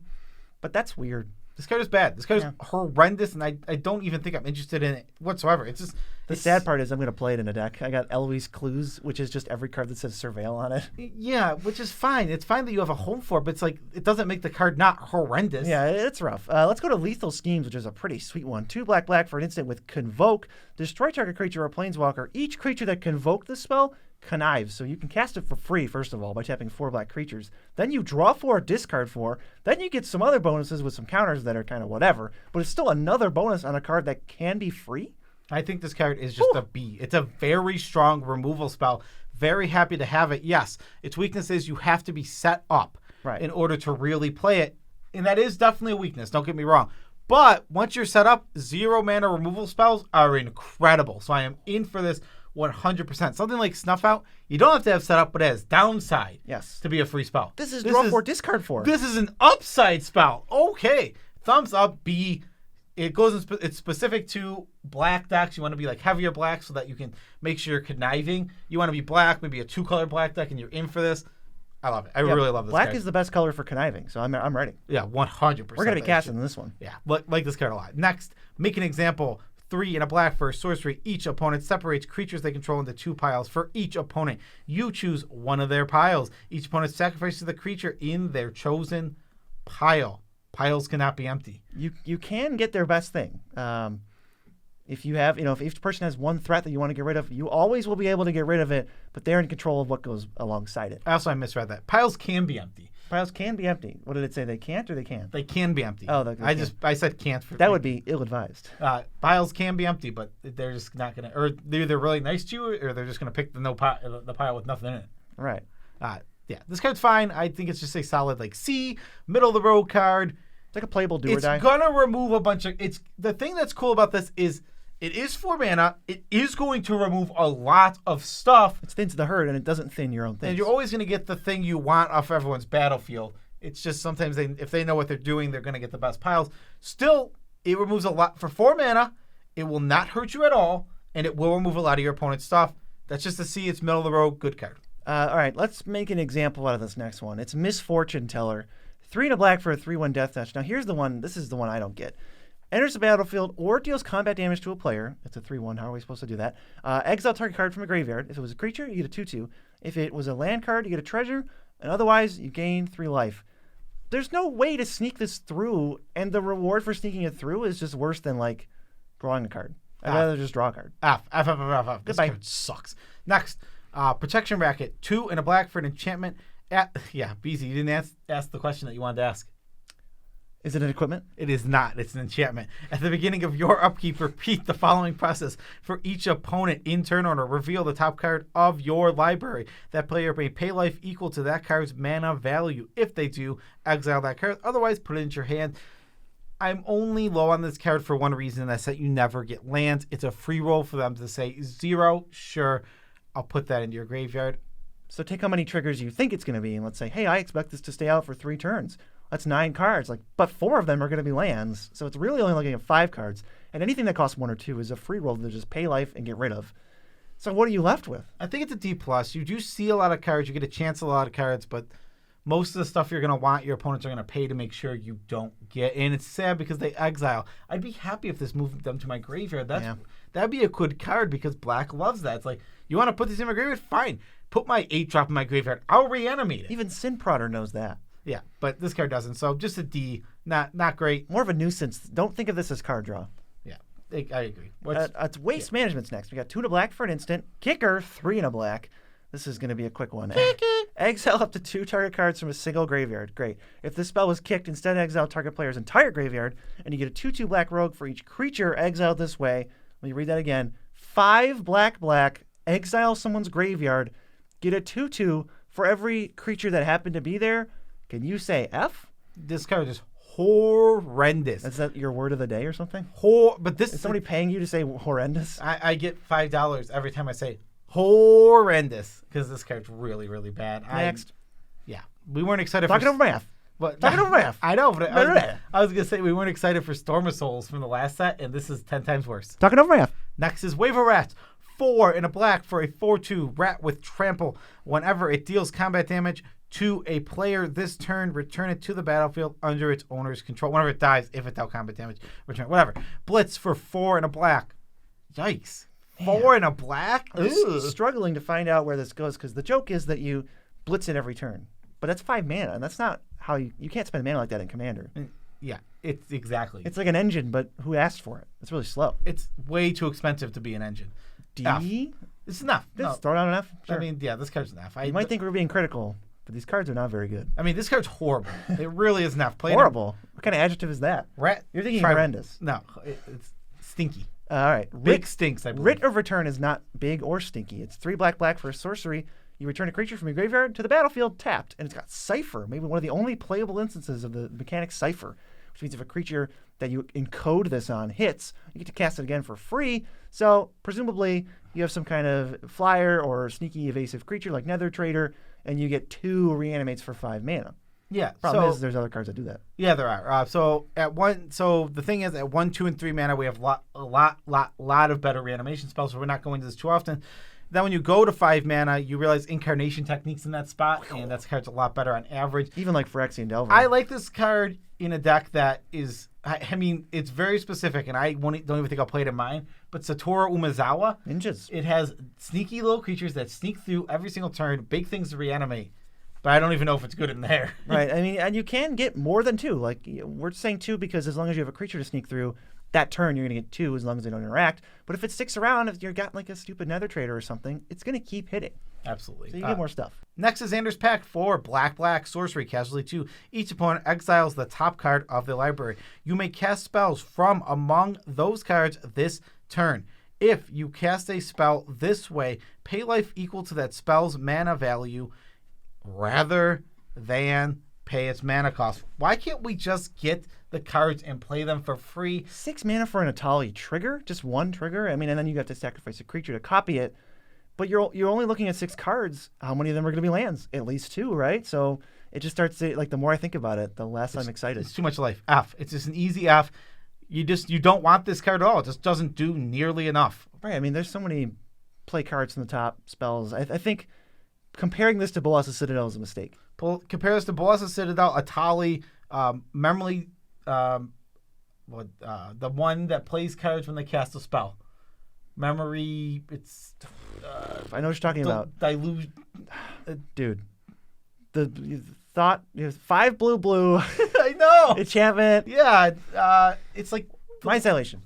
But that's weird. This card is bad. This card is horrendous, and I don't even think I'm interested in it whatsoever. It's just the sad part is I'm going to play it in a deck. I got Eloise Clues, which is just every card that says Surveil on it. Yeah, which is fine. It's fine that you have a home for it, but it's like it doesn't make the card not horrendous. Yeah, it's rough. Let's go to Lethal Schemes, which is a pretty sweet one. 2 black for an instant with Convoke. Destroy target creature or planeswalker. Each creature that convoked the spell connives. So you can cast it for free, first of all, by tapping 4 black creatures. Then you draw 4, discard 4. Then you get some other bonuses with some counters that are kind of whatever. But it's still another bonus on a card that can be free. I think this card is just a B. It's a very strong removal spell. Very happy to have it. Yes, its weakness is you have to be set up in order to really play it. And that is definitely a weakness, don't get me wrong. But once you're set up, 0 mana removal spells are incredible. So I am in for this 100%. Something like Snuff Out, you don't have to have set up, but it has downside to be a free spell. This is draw 4, discard 4. This is an upside spell. Okay. Thumbs up, B. It goes. It's specific to black decks. You want to be like heavier black so that you can make sure you're conniving. You want to be black, maybe a 2-color black deck, and you're in for this. I love it. I really love this black card. Is the best color for conniving, so I'm ready. Yeah, 100%. We're going to be casting this one. Yeah, like this card a lot. Next, make an example. 3 in a black for a sorcery. Each opponent separates creatures they control into 2 piles. For each opponent, you choose one of their piles. Each opponent sacrifices the creature in their chosen pile. Piles cannot be empty. You can get their best thing. If you have, if each person has one threat that you want to get rid of, you always will be able to get rid of it, but they're in control of what goes alongside it. Also, I misread that. Piles can be empty. Piles can be empty. What did it say? They can't or they can? They can be empty. Oh, I said can't. That would be ill-advised. Piles can be empty, but they're just not going to, or they're either really nice to you, or they're just going to pick the pile with nothing in it. Right. Yeah, this card's fine. I think it's just a solid like C, middle of the road card. It's like a playable do or die. It's gonna remove a bunch of. It's the thing that's cool about this is it is 4 mana. It is going to remove a lot of stuff. It thins the herd and it doesn't thin your own things. And you're always gonna get the thing you want off everyone's battlefield. It's just sometimes if they know what they're doing, they're gonna get the best piles. Still, it removes a lot for 4 mana. It will not hurt you at all, and it will remove a lot of your opponent's stuff. That's just to see it's middle of the road, good card. All right, let's make an example out of this next one. It's Misfortune Teller. 3 in a black for a 3/1 death touch. Now here's the one. This is the one I don't get. Enters the battlefield or deals combat damage to a player. It's a 3/1. How are we supposed to do that? Exile target card from a graveyard. If it was a creature, you get a 2/2. If it was a land card, you get a treasure. And otherwise, you gain 3 life. There's no way to sneak this through, and the reward for sneaking it through is just worse than like drawing a card. I'd rather just draw a card. F. This card sucks. Next, Protection Racket. 2 in a black for an enchantment. BZ, you didn't ask the question that you wanted to ask. Is it an equipment? It is not. It's an enchantment. At the beginning of your upkeep, repeat the following process. For each opponent in turn order, reveal the top card of your library. That player may pay life equal to that card's mana value. If they do, exile that card. Otherwise, put it into your hand. I'm only low on this card for one reason. That's that you never get lands. It's a free roll for them to say 0. Sure, I'll put that into your graveyard. So take how many triggers you think it's going to be, and let's say, hey, I expect this to stay out for 3 turns. That's 9 cards. But 4 of them are going to be lands, so it's really only looking at 5 cards. And anything that costs 1 or 2 is a free roll to just pay life and get rid of. So what are you left with? I think it's a D+. You do see a lot of cards. You get a chance at a lot of cards, but most of the stuff you're going to want, your opponents are going to pay to make sure you don't get. And it's sad because they exile. I'd be happy if this moved them to my graveyard. That'd be a good card because black loves that. It's like, you want to put this in my graveyard? Fine. Put my 8-drop in my graveyard. I'll reanimate it. Even Sin Prodder knows that. Yeah, but this card doesn't. So just a D. Not great. More of a nuisance. Don't think of this as card draw. Yeah, I agree. It's waste management's next. We got 2 and a black for an instant. Kicker, 3 and a black. This is going to be a quick one. Exile up to 2 target cards from a single graveyard. Great. If this spell was kicked, instead exile target player's entire graveyard, and you get a 2/2 black rogue for each creature exiled this way. Let me read that again. 5 black, exile someone's graveyard, get a 2/2 for every creature that happened to be there. Can you say F? This card is horrendous. Is that your word of the day or something? But this is somebody paying you to say horrendous? I get $5 every time I say horrendous because this card's really, really bad. Next. We weren't excited Talking over math. Talking over math. I know, but I was going to say we weren't excited for Storm of Souls from the last set, and this is 10 times worse. Talking over math. Next is Wave of Rats. 4 and a black for a 4/2 rat with trample. Whenever it deals combat damage to a player this turn, return it to the battlefield under its owner's control. Whenever it dies, if it dealt combat damage, return it. Whatever. Blitz for 4 and a black. Yikes. 4 and a black? I'm struggling to find out where this goes because the joke is that you blitz it every turn. But that's 5 mana, and that's not how you can't spend mana like that in Commander. Yeah, it's exactly. It's like an engine, but who asked for it? It's really slow. It's way too expensive to be an engine. D? F. It's enough. Just throw down an F? Sure. I mean, yeah, this card's an F. You might think we're being critical, but these cards are not very good. I mean, this card's horrible. It really is an F. Horrible? What kind of adjective is that? Rat. You're thinking horrendous. No, it's stinky. All right. Big stinks, I believe. Writ of Return is not big or stinky. It's 3 black for a sorcery. You return a creature from your graveyard to the battlefield tapped, and it's got Cipher, maybe one of the only playable instances of the mechanic Cipher, which means if a creature that you encode this on hits, you get to cast it again for free. So presumably you have some kind of flyer or sneaky evasive creature like Nether Trader, and you get 2 reanimates for 5 mana. Yeah. Problem is there's other cards that do that. Yeah, there are. So the thing is at 1, 2, and 3 mana we have a lot of better reanimation spells. So we're not going to this too often. Then when you go to 5 mana, you realize Incarnation Technique's in that spot, and that card's a lot better on average. Even like Phyrexian Delver. I like this card in a deck that is, I mean, it's very specific, and I don't even think I'll play it in mine, but Satoru Umezawa. Ninjas. It has sneaky little creatures that sneak through every single turn, big things to reanimate, but I don't even know if it's good in there. Right, I mean, and you can get more than 2. Like, we're saying 2 because as long as you have a creature to sneak through, that turn you're going to get 2 as long as they don't interact. But if it sticks around, if you've got like a stupid Nether Trader or something, it's going to keep hitting. Absolutely. So you get more stuff. Next is Xander's Pact 4, black, sorcery, casualty 2. Each opponent exiles the top card of the library. You may cast spells from among those cards this turn. If you cast a spell this way, pay life equal to that spell's mana value rather than pay its mana cost. Why can't we just get the cards and play them for free? 6 mana for an Atali trigger? Just 1 trigger? I mean, and then you have to sacrifice a creature to copy it. But you're only looking at 6 cards. How many of them are going to be lands? At least 2, right? So it just starts to, like, the more I think about it, the less I'm excited. It's too much life. F. It's just an easy F. You don't want this card at all. It just doesn't do nearly enough. Right. I mean, there's so many play cards from the top spells. I think comparing this to Bolas' Citadel is a mistake. Compare this to Bolas' Citadel, Atali, Memory, the one that plays cards when they cast a spell. Memory, it's... I know what you're talking about. Delusion. Dude. The thought, 5 blue. I know. Enchantment. Yeah, it's like... Mind's Dilation.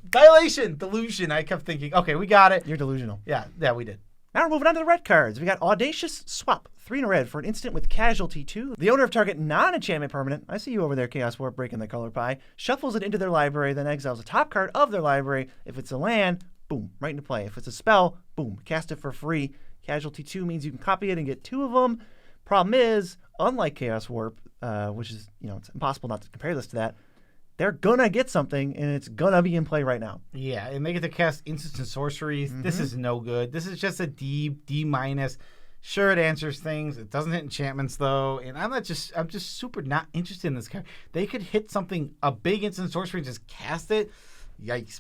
Delusion. I kept thinking, okay, we got it. You're delusional. Yeah, we did. Now we're moving on to the red cards. We got Audacious Swap, 3 in a red for an instant with Casualty 2. The owner of target non-enchantment permanent, I see you over there, Chaos Warp, breaking the color pie, shuffles it into their library, then exiles a top card of their library. If it's a land, boom, right into play. If it's a spell, boom, cast it for free. Casualty 2 means you can copy it and get 2 of them. Problem is, unlike Chaos Warp, which is, it's impossible not to compare this to that, they're gonna get something, and it's gonna be in play right now. Yeah, and they get to cast instants and sorceries. Mm-hmm. This is no good. This is just a D minus. Sure, it answers things. It doesn't hit enchantments though, and I'm just super not interested in this card. They could hit something, a big instant sorcery, and just cast it. Yikes.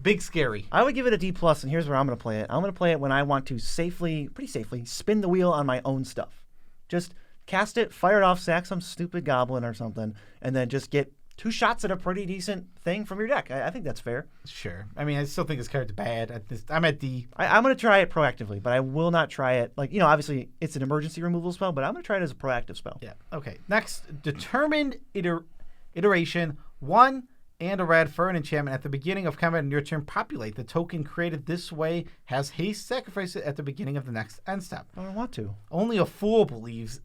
Big scary. I would give it a D+, and here's where I'm going to play it. I'm going to play it when I want to pretty safely, spin the wheel on my own stuff. Just cast it, fire it off, sack some stupid goblin or something, and then just get 2 shots at a pretty decent thing from your deck. I think that's fair. Sure. I mean, I still think this card's bad. I'm at D. I'm going to try it proactively, but I will not try it. Obviously, it's an emergency removal spell, but I'm going to try it as a proactive spell. Yeah. Okay. Next, determined iteration 1 and a red for an enchantment. At the beginning of combat in your turn, populate. The token created this way has haste. Sacrifice it at the beginning of the next end step. I don't want to. Only a fool believes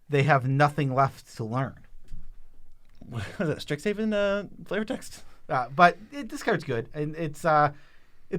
they have nothing left to learn. What is that, Strixhaven flavor text? This card's good. And it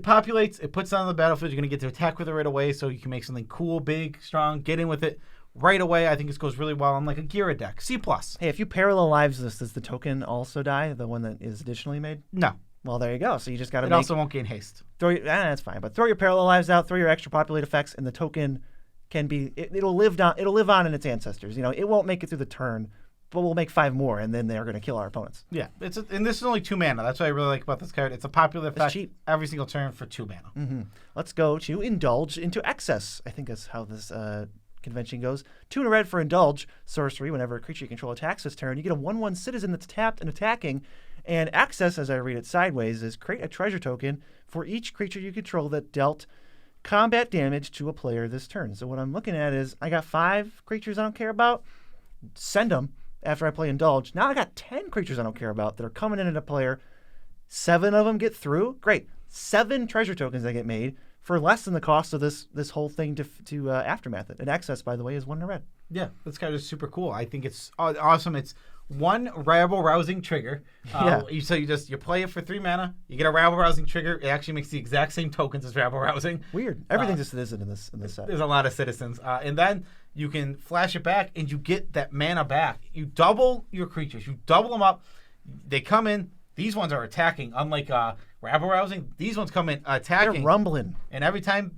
populates. It puts it on the battlefield. You're going to get to attack with it right away, so you can make something cool, big, strong, get in with it right away. I think this goes really well on like a Gira deck. C+. Hey, if you parallel lives this, does the token also die? The one that is additionally made? No. Well, there you go. So you just got to It also won't gain haste. That's fine. But throw your parallel lives out, throw your extra populate effects, and the token can be... It'll live on in its ancestors. It won't make it through the turn, but we'll make 5 more, and then they're going to kill our opponents. Yeah. And this is only 2 mana. That's what I really like about this card. It's a popular effect cheap. Every single turn for 2 mana. Mm-hmm. Let's go to Indulge into Excess. I think that's how this... convention goes. 2 and a red for Indulge. Sorcery. Whenever a creature you control attacks this turn, you get a 1/1 citizen that's tapped and attacking. And Access, as I read it sideways, is create a treasure token for each creature you control that dealt combat damage to a player this turn. So what I'm looking at is I got 5 creatures I don't care about. Send them after I play Indulge. Now I got 10 creatures I don't care about that are coming in at a player. 7 of them get through. Great. 7 treasure tokens that get made for less than the cost of this whole thing to Aftermath it. And Access, by the way, is 1 in a red. Yeah, this card is super cool. I think it's awesome. It's 1 rabble-rousing trigger. You play it for 3 mana. You get a rabble-rousing trigger. It actually makes the exact same tokens as rabble-rousing. Weird. Everything's a citizen in this set. There's a lot of citizens. And then you can flash it back, and you get that mana back. You double your creatures. You double them up. They come in. These ones are attacking, unlike rabble-rousing. These ones come in attacking. They're rumbling. And every time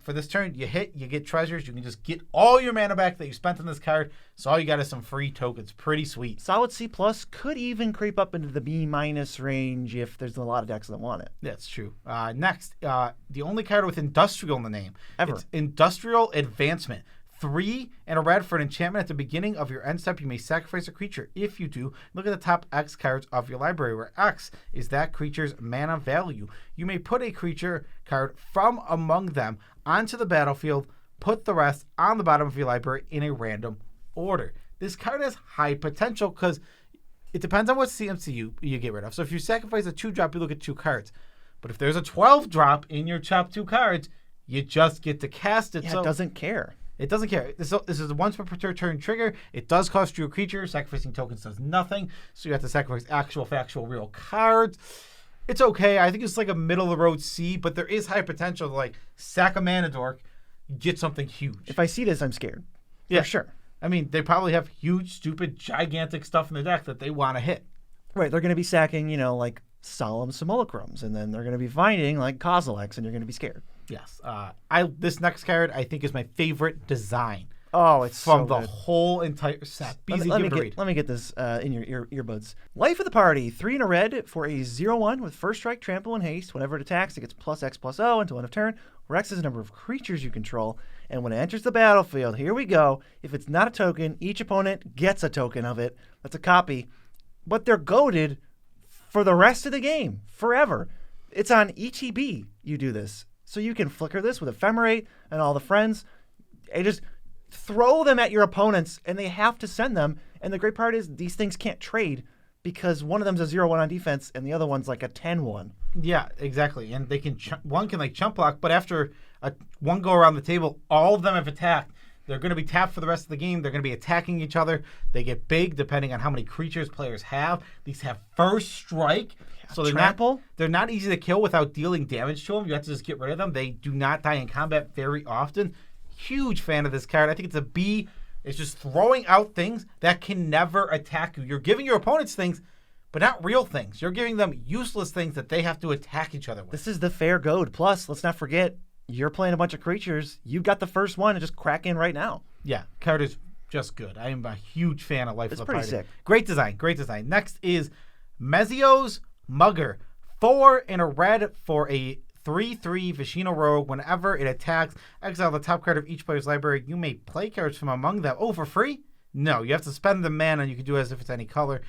for this turn you hit, you get treasures. You can just get all your mana back that you spent on this card. So all you got is some free tokens. Pretty sweet. Solid C+, could even creep up into the B- range if there's a lot of decks that want it. That's true. Next, the only card with industrial in the name. Ever. It's Industrial Advancement. 3 and a red for an enchantment. At the beginning of your end step, you may sacrifice a creature. If you do, look at the top X cards of your library, where X is that creature's mana value. You may put a creature card from among them onto the battlefield, put the rest on the bottom of your library in a random order. This card has high potential because it depends on what CMC you get rid of. So if you sacrifice a 2-drop, you look at 2 cards. But if there's a 12-drop in your top 2 cards, you just get to cast it. Yeah, so it doesn't care. It doesn't care. This is a once per turn trigger. It does cost you a creature. Sacrificing tokens does nothing. So you have to sacrifice actual, factual, real cards. It's okay. I think it's like a middle-of-the-road C, but there is high potential to like sack a mana dork, get something huge. If I see this, I'm scared. Yeah. For sure. I mean, they probably have huge, stupid, gigantic stuff in the deck that they want to hit. Right. They're going to be sacking, like Solemn Simulacrums, and then they're going to be finding like Kozileks, and you're going to be scared. Yes. This next card I think is my favorite design. Oh, it's from so the good. whole entire set. Let me get this in your earbuds. Life of the party, 3 and a red for a 0/1 with first strike, trample, and haste. Whenever it attacks, it gets +X+O until end of turn, where X is the number of creatures you control. And when it enters the battlefield, here we go. If it's not a token, each opponent gets a token of it. That's a copy. But they're goaded for the rest of the game, forever. It's on ETB you do this. So you can flicker this with Ephemerate and all the friends. And just throw them at your opponents, and they have to send them. And the great part is these things can't trade because one of them's a 0/1 on defense and the other one's like a 10/1. Yeah, exactly. And they can one can like chump block, but after one go around the table, all of them have attacked. They're going to be tapped for the rest of the game. They're going to be attacking each other. They get big depending on how many creatures players have. These have first strike. So they're not easy to kill without dealing damage to them. You have to just get rid of them. They do not die in combat very often. Huge fan of this card. I think it's a B. It's just throwing out things that can never attack you. You're giving your opponents things, but not real things. You're giving them useless things that they have to attack each other with. This is the fair goad. Plus, let's not forget, you're playing a bunch of creatures. You've got the first one and just crack in right now. Yeah, card is just good. I am a huge fan of Life of the Party. It's pretty sick. Great design. Next is Mezio's Mugger. 4 and a red for a 3/3 Vishino Rogue. Whenever it attacks, exile the top card of each player's library. You may play cards from among them. Oh, for free? No, you have to spend the mana. You can do it as if it's any color.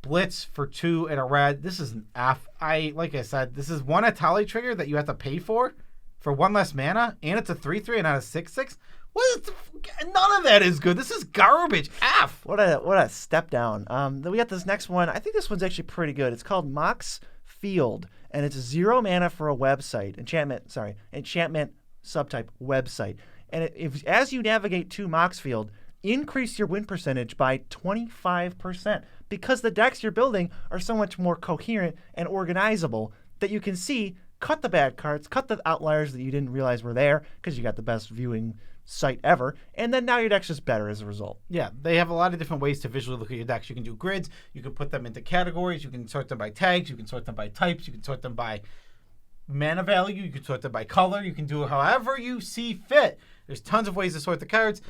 Blitz for 2 and a red. This is an F. Like I said, this is one Atali trigger that you have to pay for 1 less mana, and it's a 3/3 and not a 6/6. None of that is good. This is garbage. F. What a step down. Then we got this next one. I think this one's actually pretty good. It's called Mox Field, and it's 0 mana for a website. Enchantment subtype website. And as you navigate to Mox Field, increase your win percentage by 25%, because the decks you're building are so much more coherent and organizable that you can see, cut the bad cards, cut the outliers that you didn't realize were there because you got the best viewing site ever, and then now your deck's just better as a result. Yeah, they have a lot of different ways to visually look at your decks. You can do grids, you can put them into categories, you can sort them by tags, you can sort them by types, you can sort them by mana value, you can sort them by color, you can do it however you see fit. There's tons of ways to sort the cards.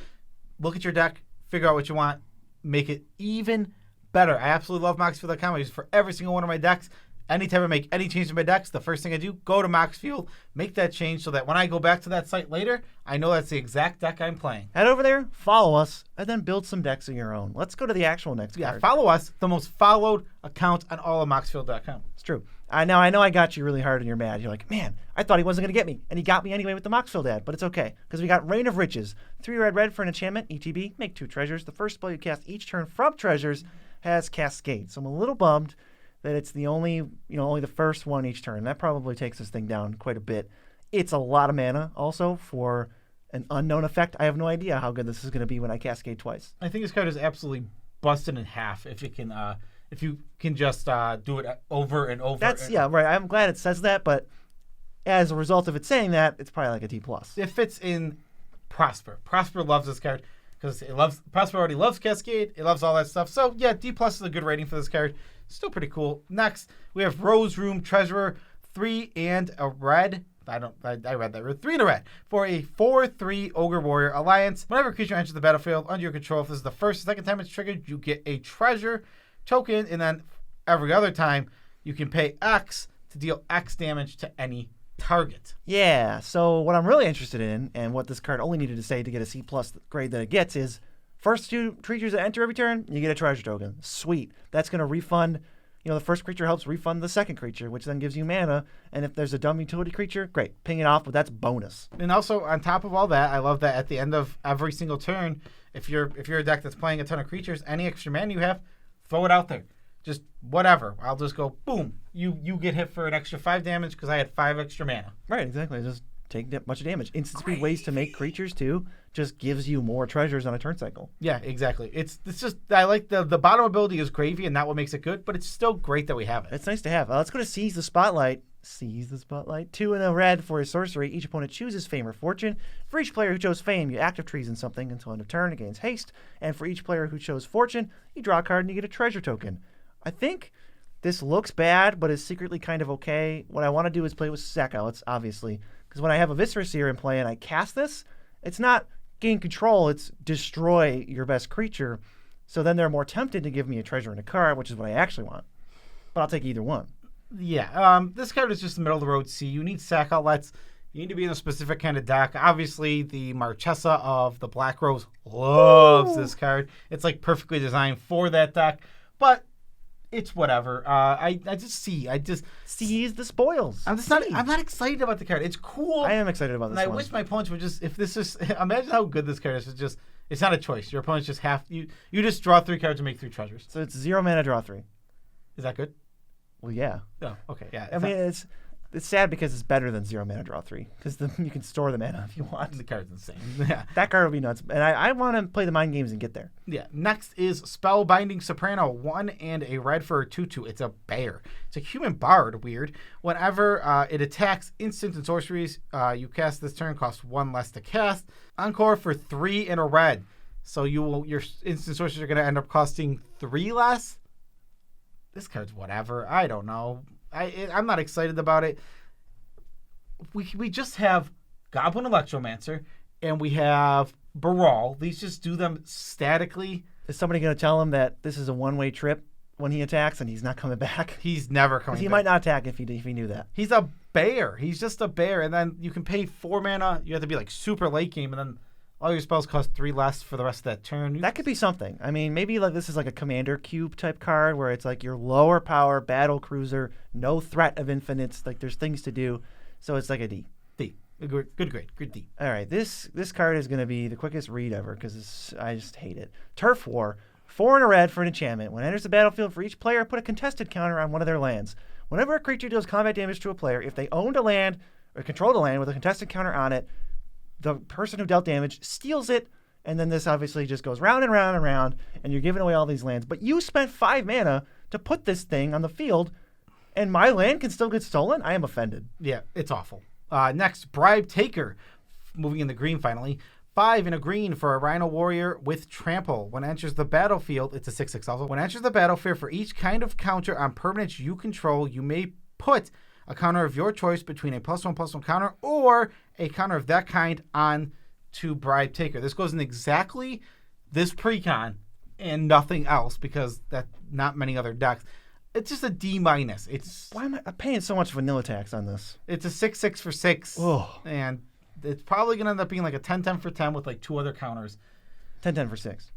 Look at your deck, figure out what you want, make it even better. I absolutely love Moxfield.com. I use it for every single one of my decks. Anytime I make any change to my decks, the first thing I do, go to Moxfield, make that change so that when I go back to that site later, I know that's the exact deck I'm playing. Head over there, follow us, and then build some decks of your own. Let's go to the actual next card. Yeah, follow us, the most followed account on all of Moxfield.com. It's true. I know I got you really hard and you're mad. You're like, man, I thought he wasn't going to get me. And he got me anyway with the Moxfield ad, but it's okay. Because we got Reign of Riches. 3 red for an enchantment, ETB, make 2 treasures. The first spell you cast each turn from treasures has Cascade. So I'm a little bummed that it's the only the first one each turn. That probably takes this thing down quite a bit. It's a lot of mana also for an unknown effect. I have no idea how good this is going to be when I Cascade twice. I think this card is absolutely busted in half if you can just do it over and over. Right. I'm glad it says that, but as a result of it saying that, it's probably like a D+. It fits in Prosper. Prosper loves this card because Prosper already loves Cascade. It loves all that stuff. So yeah, D+ is a good rating for this card. Still pretty cool. Next, we have Rose Room Treasurer, 3 and a red. I read that. 3 and a red for a 4/3 Ogre Warrior Alliance. Whenever a creature enters the battlefield under your control, if this is the first or second time it's triggered, you get a treasure token, and then every other time you can pay X to deal X damage to any target. Yeah, so what I'm really interested in, and what this card only needed to say to get a C+ grade that it gets, is first 2 creatures that enter every turn, you get a treasure token. Sweet. That's going to refund, the first creature helps refund the second creature, which then gives you mana. And if there's a dumb utility creature, great. Ping it off, but that's bonus. And also, on top of all that, I love that at the end of every single turn, if you're a deck that's playing a ton of creatures, any extra mana you have, throw it out there. Just whatever. I'll just go, boom. You get hit for an extra 5 damage because I had 5 extra mana. Right, exactly. Just take that much damage. Instant speed ways to make creatures too just gives you more treasures on a turn cycle. Yeah, exactly. It's just, I like the bottom ability is gravy and not what makes it good, but it's still great that we have it. It's nice to have. Let's go to Seize the Spotlight. 2 and a red for a sorcery. Each opponent chooses Fame or Fortune. For each player who chose Fame, you active treason something until end of turn. It gains haste. And for each player who chose Fortune, you draw a card and you get a treasure token. I think this looks bad, but is secretly kind of okay. What I want to do is play with sack outs, obviously. Because when I have a Viscera Seer in play and I cast this, it's not gain control, it's destroy your best creature. So then they're more tempted to give me a treasure and a card, which is what I actually want. But I'll take either one. Yeah, this card is just a middle-of-the-road C. You need sack outlets. You need to be in a specific kind of deck. Obviously, the Marchesa of the Black Rose loves this card. It's like perfectly designed for that deck. But it's whatever. I just seize the spoils. I'm not excited about the card. It's cool. I am excited about this. And I wish my opponents would just, if this is, imagine how good this card is. It's not a choice. Your opponents just you just draw 3 cards and make 3 treasures. So it's 0 mana, draw 3. Is that good? Well, yeah. Oh, okay, yeah. I mean, it's sad because it's better than 0 mana, draw 3. Because you can store the mana if you want. The card's insane. Yeah. That card would be nuts. And I want to play the mind games and get there. Yeah. Next is Spellbinding Soprano, 1 and a red for a 2/2. It's a bear. It's a human bard, weird. Whenever it attacks instant and sorceries, you cast this turn, costs 1 less to cast. Encore for 3 and a red. So your instant sorceries are going to end up costing 3 less? This card's whatever. I don't know. I'm not excited about it. We just have Goblin Electromancer and we have Baral. These just do them statically. Is somebody going to tell them that this is a one-way trip when he attacks and he's not coming back. He's never coming back. He might not attack if he knew that. He's a bear. He's just a bear. And then you can pay 4 mana. You have to be like super late game. And then all your spells cost 3 less for the rest of that turn. That could be something. I mean, maybe like this is like a commander cube type card where it's like your lower power battle cruiser, no threat of infinites. Like there's things to do. So it's like a D. D. Good grade. Good D. All right. This card is going to be the quickest read ever because I just hate it. Turf War. 4 and a red for an enchantment. When it enters the battlefield, for each player, put a contested counter on one of their lands. Whenever a creature deals combat damage to a player, if they owned a land or controlled a land with a contested counter on it, the person who dealt damage steals it, and then this obviously just goes round and round and round, and you're giving away all these lands. But you spent 5 mana to put this thing on the field, and my land can still get stolen? I am offended. Yeah, it's awful. Next, Bribe Taker. Moving in the green finally. 5 in a green for a Rhino Warrior with Trample. When it enters the battlefield, it's a 6/6 also. When it enters the battlefield, for each kind of counter on permanents you control, you may put a counter of your choice between a +1/+1 counter or a counter of that kind on to Bribe Taker. This goes in exactly this precon and nothing else because that's not many other decks. It's just a D-. It's Why am I paying so much vanilla tax on this? It's a 6/6 for 6. Oh. And it's probably going to end up being like a 10/10 for 10 with like 2 other counters. 10/10 for 6.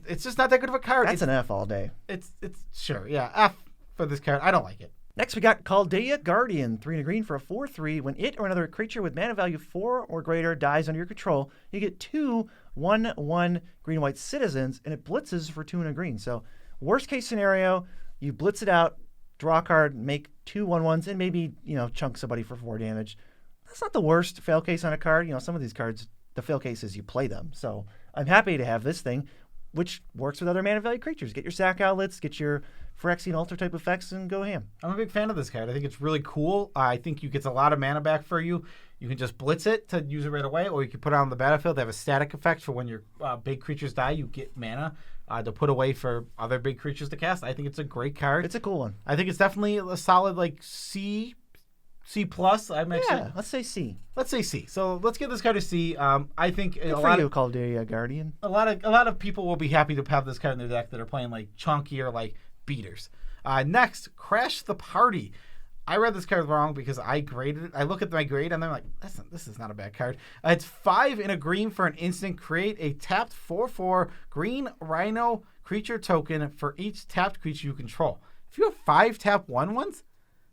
It's just not that good of a card. That's an F all day. It's sure, yeah, F for this card. I don't like it. Next, we got Caldea Guardian, 3 and a green for a 4/3. When it or another creature with mana value 4 or greater dies under your control, you get 2 1/1 green-white citizens, and it blitzes for 2 and a green. So, worst case scenario, you blitz it out, draw a card, make 2 1/1s, and maybe chunk somebody for 4 damage. That's not the worst fail case on a card. Some of these cards, the fail case is you play them. So, I'm happy to have this thing, which works with other mana value creatures. Get your sack outlets, get your Phyrexian Altar type effects, and go ham. I'm a big fan of this card. I think it's really cool. I think you get a lot of mana back for you. You can just blitz it to use it right away, or you can put it on the battlefield to have a static effect for when your big creatures die. You get mana to put away for other big creatures to cast. I think it's a great card. It's a cool one. I think it's definitely a solid like C+. Let's say C. Let's say C. So let's give this card a C. I think Good for you, Caldea Guardian. A lot of people will be happy to have this card in their deck that are playing like chunkier like beaters. Next, Crash the Party. I read this card wrong because I graded it. I look at my grade and I'm like, this is not a bad card. It's 5 in a green for an instant. Create a tapped 4/4 green Rhino creature token for each tapped creature you control. If you have 5 tap 1/1s,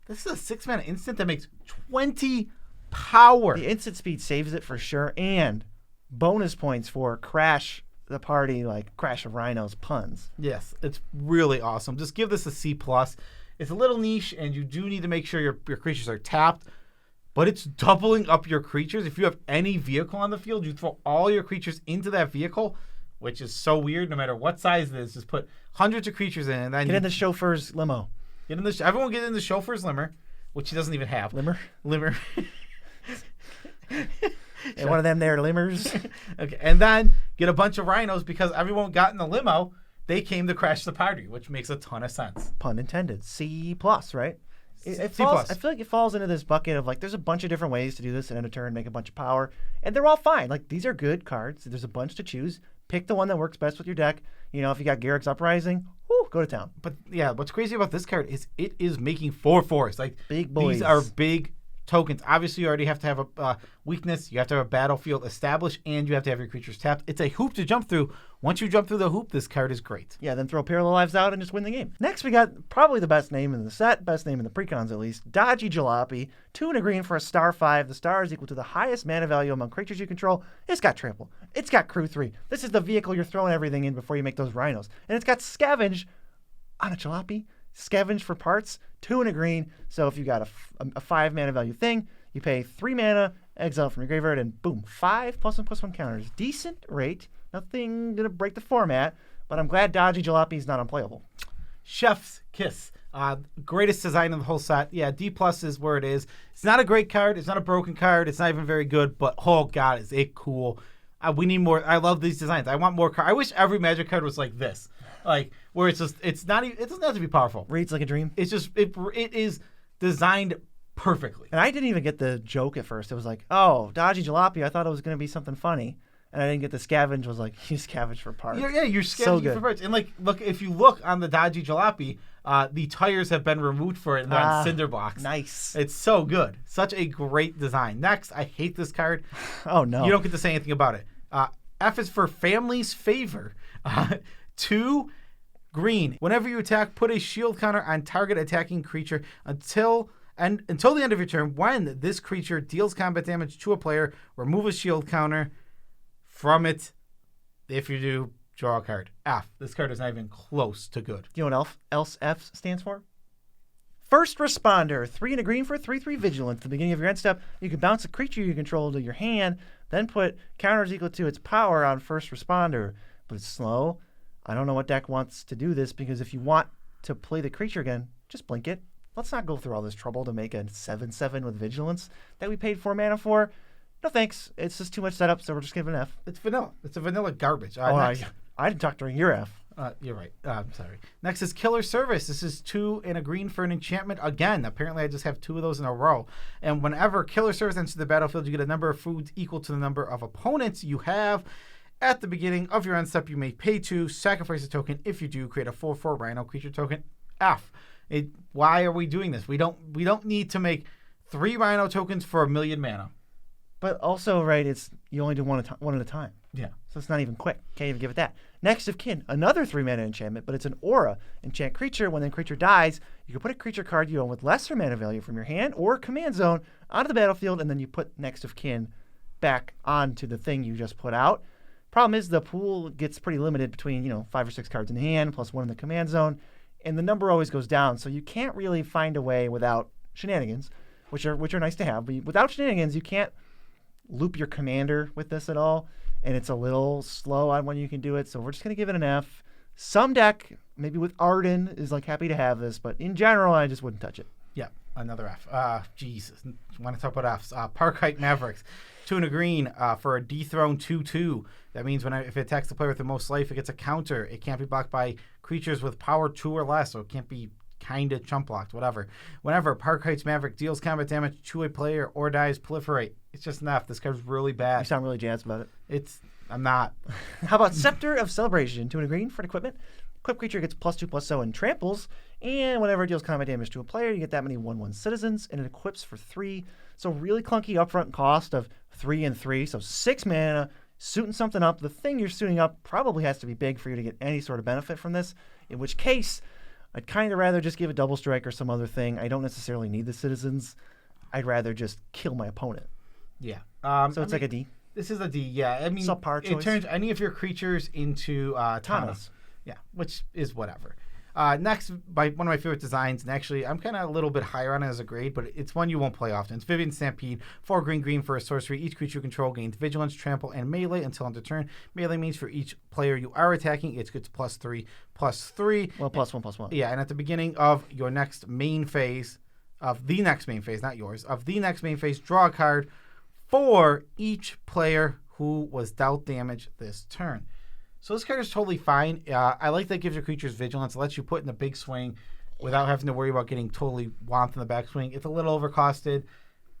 this is a 6 mana instant that makes 20 power. The instant speed saves it for sure, and bonus points for Crash the Party, like Crash of Rhinos puns. Yes, it's really awesome. Just give this a C+. It's a little niche, and you do need to make sure your creatures are tapped, but it's doubling up your creatures. If you have any vehicle on the field, you throw all your creatures into that vehicle, which is so weird no matter what size it is. Just put hundreds of creatures in, and then Get in the chauffeur's limo. Everyone get in the chauffeur's limmer, which he doesn't even have. Limmer? And one of them there limmers. Okay, and then get a bunch of rhinos because everyone got in the limo. They came to Crash the Party, which makes a ton of sense. Pun intended. C+, right? C+. I feel like it falls into this bucket of like there's a bunch of different ways to do this and end a turn, make a bunch of power, and they're all fine. Like these are good cards. There's a bunch to choose. Pick the one that works best with your deck. If you got Garrick's Uprising, go to town. But yeah, what's crazy about this card is it is making 4/4s. Like big boys. These are big tokens. Obviously, you already have to have a weakness. You have to have a battlefield established, and you have to have your creatures tapped. It's a hoop to jump through. Once you jump through the hoop, this card is great. Yeah, then throw Parallel Lives out and just win the game. Next, we got probably the best name in the set, best name in the precons at least, Dodgy Jalopy. 2 and a green for a star 5. The star is equal to the highest mana value among creatures you control. It's got trample. It's got crew 3. This is the vehicle you're throwing everything in before you make those rhinos. And it's got scavenge on a Jalopy. Scavenge for parts, 2 and a green. So if you got a 5 mana value thing, you pay 3 mana, exile from your graveyard, and boom, 5 +1/+1 counters. Decent rate. Nothing gonna break the format, but I'm glad Dodgy Jalopy is not unplayable. Chef's Kiss. Greatest design in the whole set. Yeah, D+ is where it is. It's not a great card. It's not a broken card. It's not even very good, but oh god, is it cool. We need more. I love these designs. I want more cards. I wish every Magic card was like this. Like, where it's just, it's not even, it doesn't have to be powerful. Reads like a dream. It's just, it is designed perfectly. And I didn't even get the joke at first. It was like, oh, Dodgy Jalopy, I thought it was going to be something funny. and I didn't get the scavenge. Was like, you scavenge for parts. Yeah, you're So scavenging good. for parts. And look, if you look on the Dodgy Jalopy, the tires have been removed for it and they're on cinder blocks. Nice. It's so good. Such a great design. Next, I hate this card. Oh no. You don't get to say anything about it. F is for Family's Favor. 2 green. Whenever you attack, put a shield counter on target attacking creature until the end of your turn. When this creature deals combat damage to a player, remove a shield counter from it. If you do, draw a card. F. This card is not even close to good. You know what else F stands for? First Responder. 3 and a green for 3/3 Vigilance. At the beginning of your end step, you can bounce a creature you control to your hand, then put counters equal to its power on First Responder. But it's slow. I don't know what deck wants to do this, because if you want to play the creature again, just blink it. Let's not go through all this trouble to make a 7/7 with Vigilance that we paid 4 mana for. No thanks. It's just too much setup, so we're just giving an F. It's vanilla. It's a vanilla garbage. I didn't talk during your F. You're right. I'm sorry. Next is Killer Service. This is 2 and a green for an enchantment. Again, apparently I just have 2 of those in a row. And whenever Killer Service enters the battlefield, you get a number of foods equal to the number of opponents you have. At the beginning of your end step, you may pay 2, sacrifice a token. If you do, create a 4/4 Rhino creature token. F. Why are we doing this? We don't need to make 3 Rhino tokens for 1,000,000 mana. But also, right, it's you only do one at a time. Yeah. So it's not even quick. Can't even give it that. Next of Kin, another 3 mana enchantment, but it's an aura. Enchant creature. When the creature dies, you can put a creature card you own with lesser mana value from your hand or command zone onto the battlefield, and then you put Next of Kin back onto the thing you just put out. Problem is the pool gets pretty limited between 5 or 6 cards in hand plus 1 in the command zone, and the number always goes down. So you can't really find a way without shenanigans, which are nice to have. But without shenanigans, you can't loop your commander with this at all, and it's a little slow on when you can do it. So we're just gonna give it an F. Some deck, maybe with Arden, is happy to have this, but in general, I just wouldn't touch it. Yeah, another F. Jesus, want to talk about Fs? Parkite Mavericks, 2 and a green for a dethroned 2/2. That means if it attacks the player with the most life, it gets a counter. It can't be blocked by creatures with power 2 or less, so it can't be kind of chump blocked, whatever. Whenever Parkite's Maverick deals combat damage to a player or dies, proliferate. It's just an F. This card's really bad. You sound really jazzed about it. I'm not. How about Scepter of Celebration? 2 and a green for an equipment. Equipped creature gets +2/+0 and tramples, and whenever it deals combat damage to a player, you get that many 1/1 citizens, and it equips for 3. So really clunky upfront cost of 3 and 3, so 6 mana, suiting something up. The thing you're suiting up probably has to be big for you to get any sort of benefit from this, in which case, I'd kind of rather just give a double strike or some other thing. I don't necessarily need the citizens. I'd rather just kill my opponent. Yeah. So it's like a D. This is a D, yeah. I mean, Subpar it choice. turns any of your creatures into Tanas. Yeah, which is whatever. Next, by one of my favorite designs, and actually I'm kind of a little bit higher on it as a grade, but it's one you won't play often. It's Vivian Stampede, 4 green for a sorcery. Each creature you control gains Vigilance, Trample, and Melee until end of turn. Melee means for each player you are attacking, it gets +3/+3. Well, +1/+1. Yeah, and at the beginning of your next main phase, of the next main phase, not yours, of the next main phase, draw a card for each player who was dealt damage this turn. So this card is totally fine. I like that it gives your creatures Vigilance. It lets you put in a big swing without having to worry about getting totally whomped in the backswing. It's a little overcosted,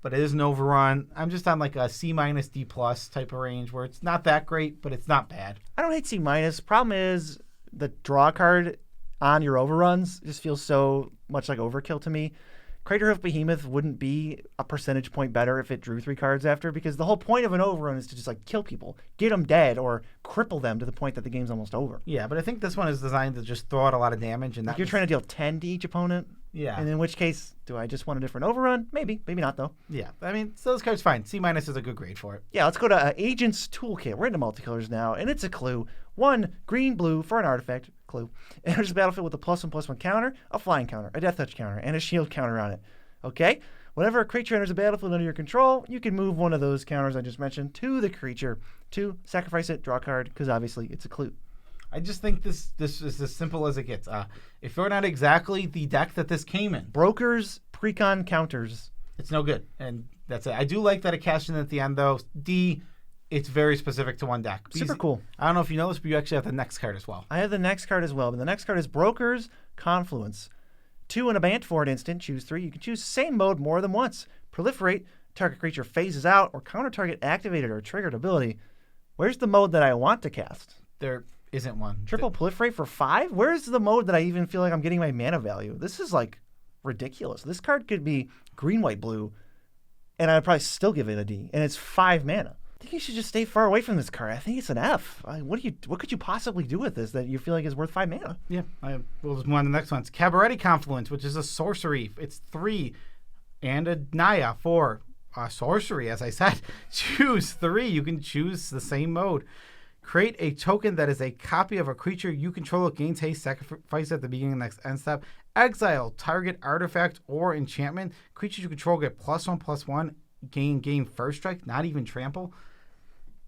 but it is an overrun. I'm just on like a C- D+ type of range where it's not that great, but it's not bad. I don't hate C-. Problem is the draw card on your overruns just feels so much like overkill to me. Craterhoof Behemoth wouldn't be a percentage point better if it drew 3 cards after, because the whole point of an overrun is to just kill people, get them dead, or cripple them to the point that the game's almost over. Yeah, but I think this one is designed to just throw out a lot of damage. And you're trying to deal 10 to each opponent. Yeah. And in which case, do I just want a different overrun? Maybe not though. Yeah, I mean, so this card's fine. C- is a good grade for it. Yeah, let's go to Agent's Toolkit. We're into multicolors now, and it's a clue. 1 green-blue for an artifact. Clue. Enters the battlefield with a +1/+1 counter, a flying counter, a death touch counter, and a shield counter on it. Okay? Whenever a creature enters the battlefield under your control, you can move one of those counters I just mentioned to the creature. 2, sacrifice it, draw a card, because obviously it's a clue. I just think this is as simple as it gets. If you're not exactly the deck that this came in, Brokers, precon counters. it's no good. And that's it. I do like that it cashed in at the end, though. D, it's very specific to one deck. Super cool. I don't know if you know this, but you actually have the next card as well. I have the next card as well, but the next card is Brokers, Confluence. 2 and a Bant for an instant, choose 3. You can choose same mode more than once. Proliferate, target creature phases out, or counter target activated or triggered ability. Where's the mode that I want to cast? There isn't one. Triple proliferate for 5? Where's the mode that I even feel like I'm getting my mana value? This is like ridiculous. This card could be green, white, blue, and I'd probably still give it a D. And it's 5 mana. I think you should just stay far away from this card. I think it's an F. What could you possibly do with this that you feel like is worth 5 mana? Yeah, we'll just move on to the next one. It's Cabaretti Confluence, which is a sorcery. It's 3 and a Naya for sorcery. As I said, choose 3. You can choose the same mode. Create a token that is a copy of a creature you control. It gains haste, sacrifice at the beginning of the next end step. Exile target artifact or enchantment. Creatures you control get +1/+1. Gain first strike, not even trample.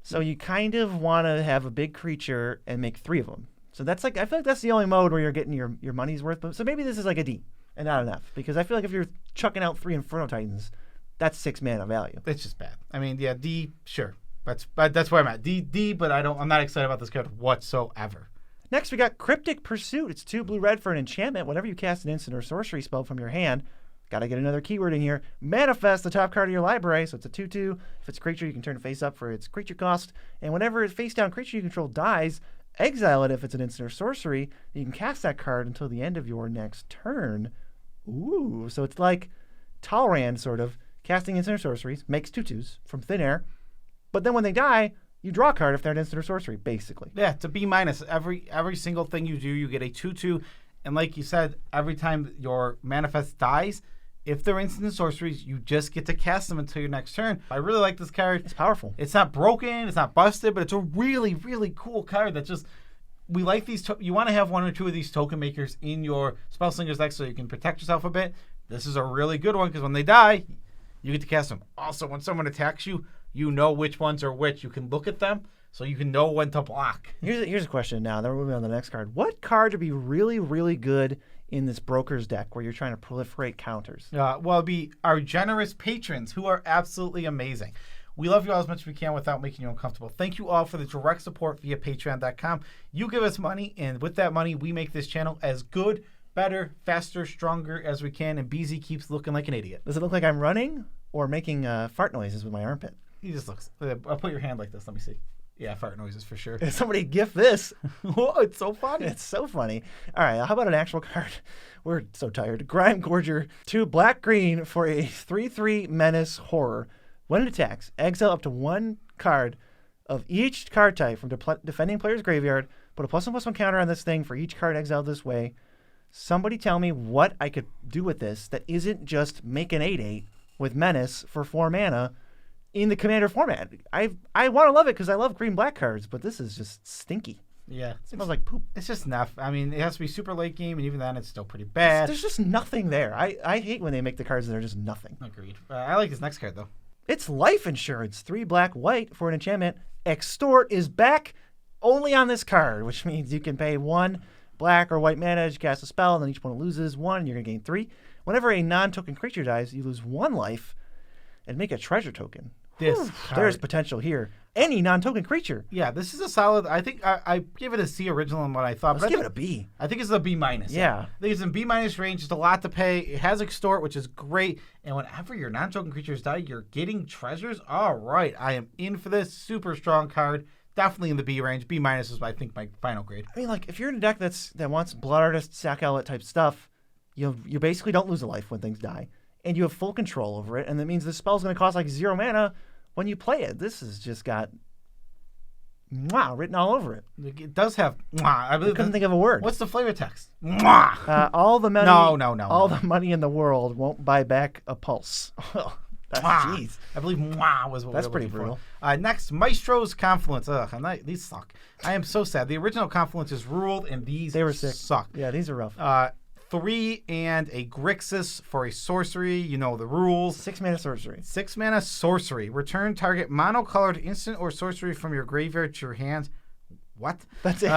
So you kind of want to have a big creature and make 3 of them. So that's like, I feel like that's the only mode where you're getting your money's worth. So maybe this is like a D and not an F, because I feel like if you're chucking out 3 Inferno Titans, that's 6 mana value. It's just bad. I mean, yeah, D, sure. That's where I'm at. D, but I'm not excited about this card whatsoever. Next, we got Cryptic Pursuit. It's 2 blue-red for an enchantment. Whenever you cast an instant or sorcery spell from your hand, got to get another keyword in here. Manifest the top card of your library. So it's a 2/2. If it's a creature, you can turn it face up for its creature cost. And whenever a face-down creature you control dies, exile it if it's an instant or sorcery. You can cast that card until the end of your next turn. Ooh, so it's like Talrand, sort of. Casting instant or sorceries, makes 2/2s from thin air. But then when they die, you draw a card if they're an instant or sorcery, basically. Yeah, it's a B-. Every single thing you do, you get a 2/2. And like you said, every time your manifest dies, if they're instant sorceries, you just get to cast them until your next turn. I really like this card. It's powerful. It's not broken. It's not busted, but it's a really, really cool card that just... We like these... You want to have 1 or 2 of these token makers in your Spell Slinger's deck so you can protect yourself a bit. This is a really good one because when they die, you get to cast them. Also, when someone attacks you, you know which ones are which. You can look at them so you can know when to block. Here's a question now. Then we're moving on to the next card. What card would be really, really good in this Broker's deck where you're trying to proliferate counters? Well, it'd be our generous patrons who are absolutely amazing. We love you all as much as we can without making you uncomfortable. Thank you all for the direct support via patreon.com. You give us money, and with that money, we make this channel as good, better, faster, stronger as we can, and BZ keeps looking like an idiot. Does it look like I'm running or making fart noises with my armpit? He just looks... I'll put your hand like this. Let me see. Yeah, fart noises for sure. Somebody gift this. Whoa, it's so funny. It's so funny. All right, how about an actual card? We're so tired. Grime Gorger, 2 black-green for a 3/3 menace horror. When it attacks, exile up to 1 card of each card type from defending player's graveyard. Put a +1/+1 counter on this thing for each card exiled this way. Somebody tell me what I could do with this that isn't just make an 8/8 with menace for 4 mana in the Commander format. I want to love it because I love green-black cards, but this is just stinky. Yeah. It smells like poop. It's just enough. I mean, it has to be super late game, and even then, it's still pretty bad. There's just nothing there. I hate when they make the cards that are just nothing. Agreed. I like this next card, though. It's Life Insurance, 3 black, white for an enchantment. Extort is back only on this card, which means you can pay 1 black or white mana to cast a spell, and then each opponent loses 1, and you're going to gain 3. Whenever a non-token creature dies, you lose 1 life and make a treasure token. There's potential here. Any non-token creature. Yeah, this is a solid... I think I give it a C original in what I thought. Let's give it a B. I think it's a B-. Yeah. I think it's in B- range. It's a lot to pay. It has Extort, which is great. And whenever your non-token creatures die, you're getting treasures. All right. I am in for this. Super strong card. Definitely in the B range. B- is, I think, my final grade. I mean, like, if you're in a deck that wants Blood Artist, Sack Outlet type stuff, you basically don't lose a life when things die. And you have full control over it. And that means the spell's going to cost like 0 mana when you play it. This has just got mwah written all over it. It does have mwah. I couldn't think of a word. What's the flavor text? Mwah. All the money. No. All the money in the world won't buy back a pulse. Jeez. I believe mwah was what That's we were pretty looking brutal. for. Next, Maestros Confluence. These suck. I am so sad. The original Confluence is ruled, and these suck. Yeah, these are rough. 3 and a Grixis for a sorcery. You know the rules. 6 mana sorcery. 6 mana sorcery. Return target monocolored instant or sorcery from your graveyard to your hand. What? That's it.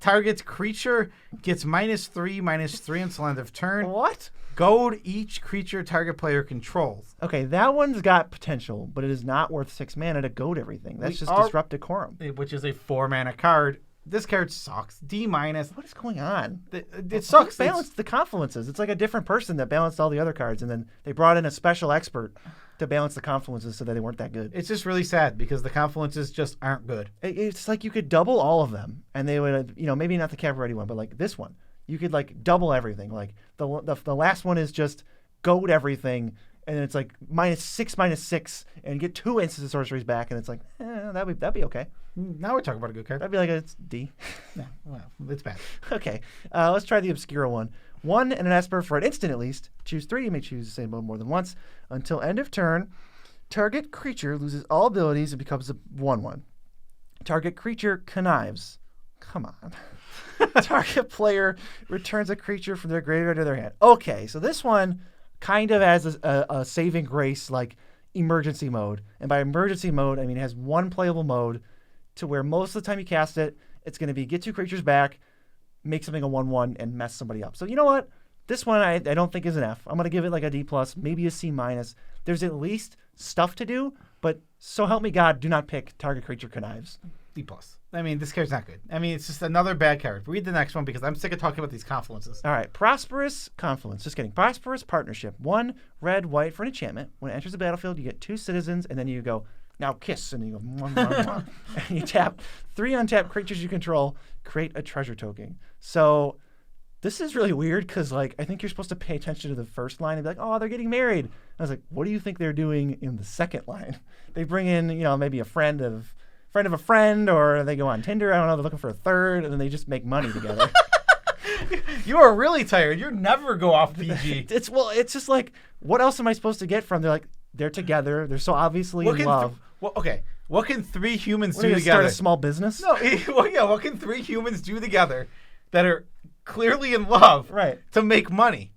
Target creature gets -3/-3 until end of turn. What? Goad each creature target player controls. Okay, that one's got potential, but it is not worth 6 mana to goad everything. That's just Disrupt Decorum. Which is a 4 mana card This card sucks. D-. What is going on? It sucks. Who balanced the confluences? It's like a different person that balanced all the other cards, and then they brought in a special expert to balance the confluences so that they weren't that good. It's just really sad because the confluences just aren't good. It's like you could double all of them, and they would, maybe not the Cabaretti one, but like this one, you could like double everything. Like the last one is just goad everything, and then it's like -6/-6, and get 2 instants of sorceries back, and it's like, that'd be okay. Now we're talking about a good card. That'd be like it's D. No, well, it's bad. Okay, let's try the Obscura one. 1 and an Esper for an instant at least. Choose 3. You may choose the same mode more than once. Until end of turn, target creature loses all abilities and becomes a 1/1. Target creature connives. Come on. Target player returns a creature from their graveyard to their hand. Okay, so this one kind of has a saving grace like emergency mode. And by emergency mode, I mean it has one playable mode to where most of the time you cast it, it's going to be get 2 creatures back, make something a 1/1, and mess somebody up. So you know what? This one I don't think is an F. I'm going to give it like a D+, maybe a C-. There's at least stuff to do, but so help me God, do not pick target creature connives. D+. I mean, this card's not good. I mean, it's just another bad card. Read the next one because I'm sick of talking about these confluences. All right. Prosperous Confluence. Just kidding. Prosperous Partnership. 1 red, white for an enchantment. When it enters the battlefield, you get 2 citizens, and then you go, now kiss, and you go, mwah, mwah, mwah. And you tap 3 untapped creatures you control, create a treasure token. So this is really weird because, like, I think you're supposed to pay attention to the first line and be like, oh, they're getting married. I was like, what do you think they're doing in the second line? They bring in, maybe a friend of a friend, or they go on Tinder. I don't know. They're looking for a third, and then they just make money together. You are really tired. You never go off PG. It's just like, what else am I supposed to get from? They're together. They're so obviously in love. What can 3 humans do together? Start a small business? No. What can 3 humans do together that are clearly in love, right, to make money?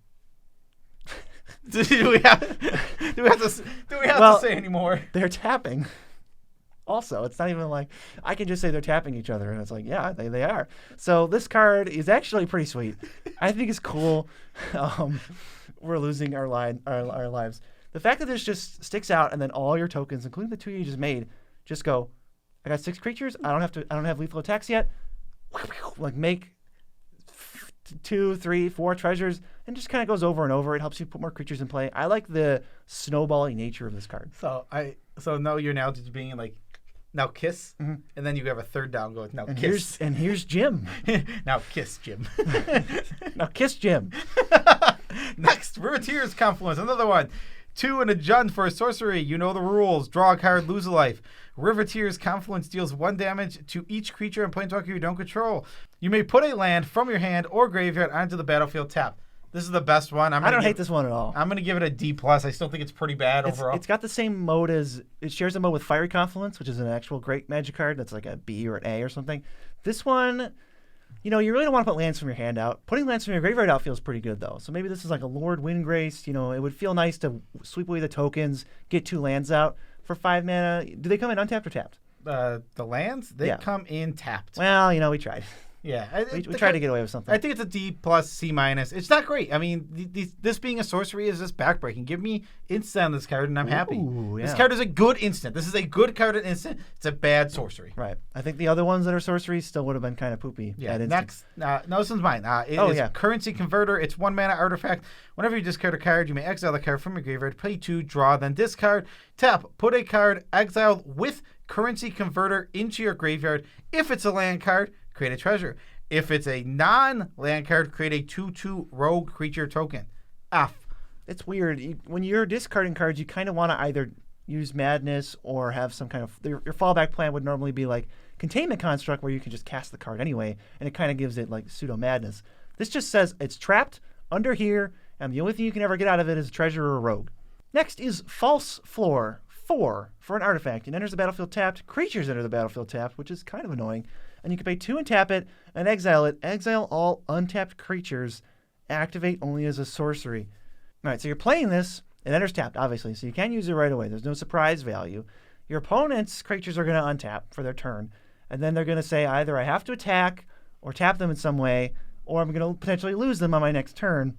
Do we have to say anymore? They're tapping. Also, it's not even like I can just say they're tapping each other, and it's like, yeah, they are. So this card is actually pretty sweet. I think it's cool. We're losing our lives. The fact that this just sticks out, and then all your tokens, including the 2 you just made, just go. I got 6 creatures. I don't have lethal attacks yet. Like make 2, 3, 4 treasures, and just kind of goes over and over. It helps you put more creatures in play. I like the snowballing nature of this card. So no, you're now just being like, now kiss, mm-hmm. and then you have a third down going, now and kiss. Here's Jim. Now kiss, Jim. Now kiss, Jim. Next, Riveteers Confluence, another one. 2 and a Jund for a sorcery. You know the rules. Draw a card, lose a life. Riveteers Confluence deals 1 damage to each creature and planeswalker you don't control. You may put a land from your hand or graveyard onto the battlefield tap. This is the best one. I don't hate this one at all. I'm going to give it a D+. I still think it's pretty bad overall. It's got the same mode as... It shares a mode with Fiery Confluence, which is an actual great Magic card. That's like a B or an A or something. This one, you really don't want to put lands from your hand out. Putting lands from your graveyard out feels pretty good, though. So maybe this is like a Lord Windgrace. It would feel nice to sweep away the tokens, get 2 lands out for 5 mana. Do they come in untapped or tapped? The lands? They come in tapped. Well, we tried. Yeah. We tried to get away with something. I think it's a D+, C-. It's not great. I mean, this being a sorcery is just backbreaking. Give me instant on this card, and I'm happy. Yeah. This card is a good instant. This is a good card at instant. It's a bad sorcery. Right. I think the other ones that are sorceries still would have been kind of poopy. Yeah. Next. No, this one's mine. It is Currency Converter. It's 1 mana artifact. Whenever you discard a card, you may exile the card from your graveyard, play 2, draw, then discard. Tap. Put a card exiled with Currency Converter into your graveyard. If it's a land card, create a treasure. If it's a non-land card, create a 2/2 rogue creature token. F. It's weird. When you're discarding cards, you kind of want to either use Madness or have some kind of... Your fallback plan would normally be like Containment Construct, where you can just cast the card anyway, and it kind of gives it like pseudo-madness. This just says it's trapped under here, and the only thing you can ever get out of it is treasure or rogue. Next is False Floor. 4 for an artifact. It enters the battlefield tapped. Creatures enter the battlefield tapped, which is kind of annoying. And you can pay 2 and tap it and exile it. Exile all untapped creatures. Activate only as a sorcery. All right, so you're playing this. It enters tapped, obviously, so you can't use it right away. There's no surprise value. Your opponent's creatures are going to untap for their turn, and then they're going to say either I have to attack or tap them in some way, or I'm going to potentially lose them on my next turn.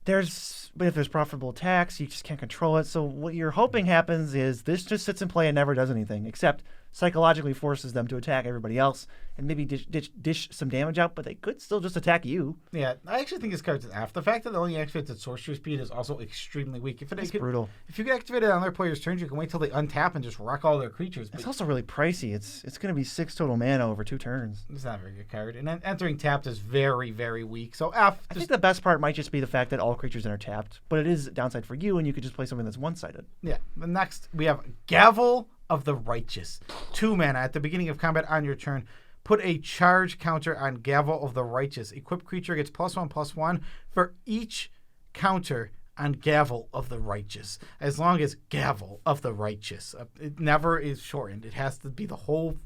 But if there's profitable attacks, you just can't control it. So what you're hoping happens is this just sits in play and never does anything, except psychologically forces them to attack everybody else and maybe dish some damage out, but they could still just attack you. Yeah, I actually think this card's an F. The fact that it only activates at sorcery speed is also extremely weak. It's brutal. If you could activate it on their player's turns, you can wait till they untap and just wreck all their creatures. It's also really pricey. It's going to be 6 total mana over 2 turns. It's not a very good card. And then entering tapped is very, very weak. So F. I think the best part might just be the fact that all creatures are tapped, but it is a downside for you, and you could just play something that's one-sided. Yeah. The next, we have Gavel of the Righteous. 2 mana. At the beginning of combat on your turn, put a charge counter on Gavel of the Righteous. Equipped creature gets +1/+1 for each counter on Gavel of the Righteous. As long as Gavel of the Righteous. It never is shortened. It has to be the whole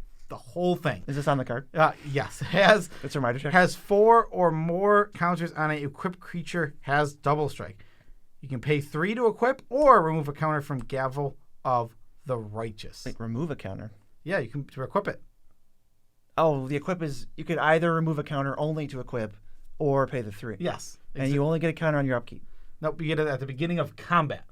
thing. Is this on the card? Yes. It's a reminder check. Has 4 or more counters on an equipped creature. Has double strike. You can pay 3 to equip or remove a counter from Gavel of the Righteous. Wait, remove a counter? Yeah, you can equip it. Oh, the equip is you could either remove a counter only to equip or pay the 3. Yes. And you only get a counter on your upkeep. Nope, you get it at the beginning of combat.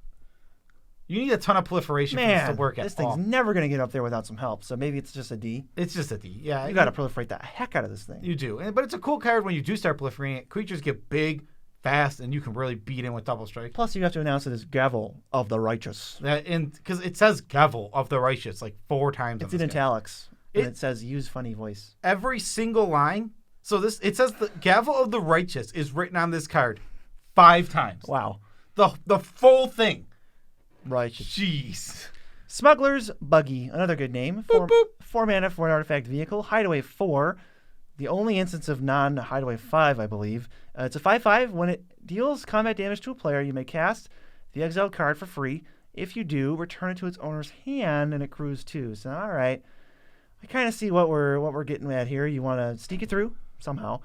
You need a ton of proliferation for this to work at all. This thing's never going to get up there without some help, so maybe it's just a D. It's just a D, yeah. You got to proliferate the heck out of this thing. You do. But it's a cool card when you do start proliferating it. Creatures get big, fast, and you can really beat in with double strike. Plus, you have to announce it as Gavel of the Righteous. Because it says Gavel of the Righteous like 4 times. It's in italics. And it says use funny voice. Every single line. So it says the Gavel of the Righteous is written on this card 5 times. Wow. The full thing. Righteous. Jeez. Smuggler's Buggy, another good name. 4 mana for an artifact vehicle. Hideaway 4. The only instance of non-Hideaway 5, I believe. It's a 5/5. When it deals combat damage to a player, you may cast the exiled card for free. If you do, return it to its owner's hand and accrues 2. So, all right. I kind of see what we're getting at here. You want to sneak it through somehow,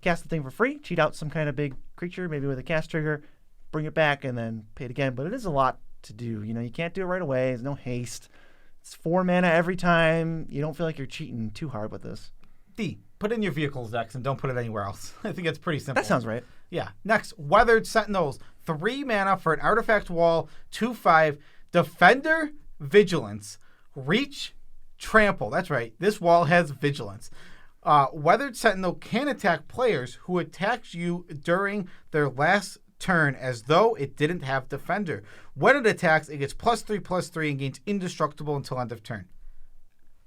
cast the thing for free, cheat out some kind of big creature, maybe with a cast trigger, bring it back, and then pay it again. But it is a lot to do. You know, you can't do it right away. There's no haste. It's 4 mana every time. You don't feel like you're cheating too hard with this. D. Put it in your vehicle's decks and don't put it anywhere else. I think it's pretty simple. That sounds right. Yeah. Next, Weathered Sentinels. 3 mana for an artifact wall. 2/5. Defender, Vigilance. Reach, Trample. That's right. This wall has Vigilance. Weathered Sentinel can attack players who attacked you during their last turn as though it didn't have Defender. When it attacks, it gets +3/+3 and gains indestructible until end of turn.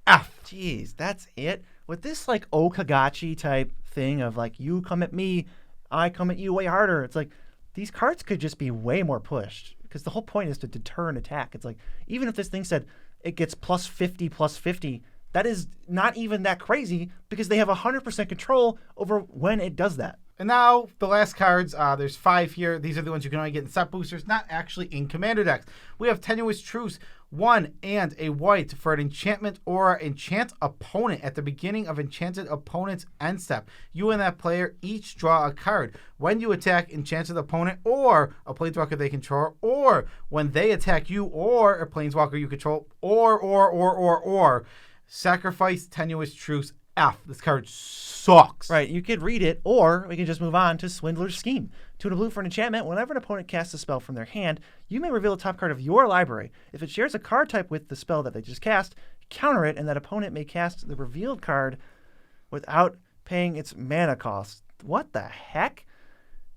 F. Jeez, that's it? With this like Okagachi type thing of like you come at me, I come at you way harder. It's like these cards could just be way more pushed because the whole point is to deter an attack. It's like even if this thing said it gets +50/+50, that is not even that crazy because they have 100% control over when it does that. And now the last cards, there's 5 here. These are the ones you can only get in set boosters, not actually in commander decks. We have Tenuous Truce, 1 and a white for an enchantment or enchant opponent at the beginning of enchanted opponent's end step. You and that player each draw a card. When you attack enchanted opponent or a planeswalker they control, or when they attack you or a planeswalker you control, or sacrifice Tenuous Truce. F. This card sucks. Right, you could read it, or we can just move on to Swindler's Scheme. 2 and a blue for an enchantment. Whenever an opponent casts a spell from their hand, you may reveal the top card of your library. If it shares a card type with the spell that they just cast, counter it, and that opponent may cast the revealed card without paying its mana cost. What the heck?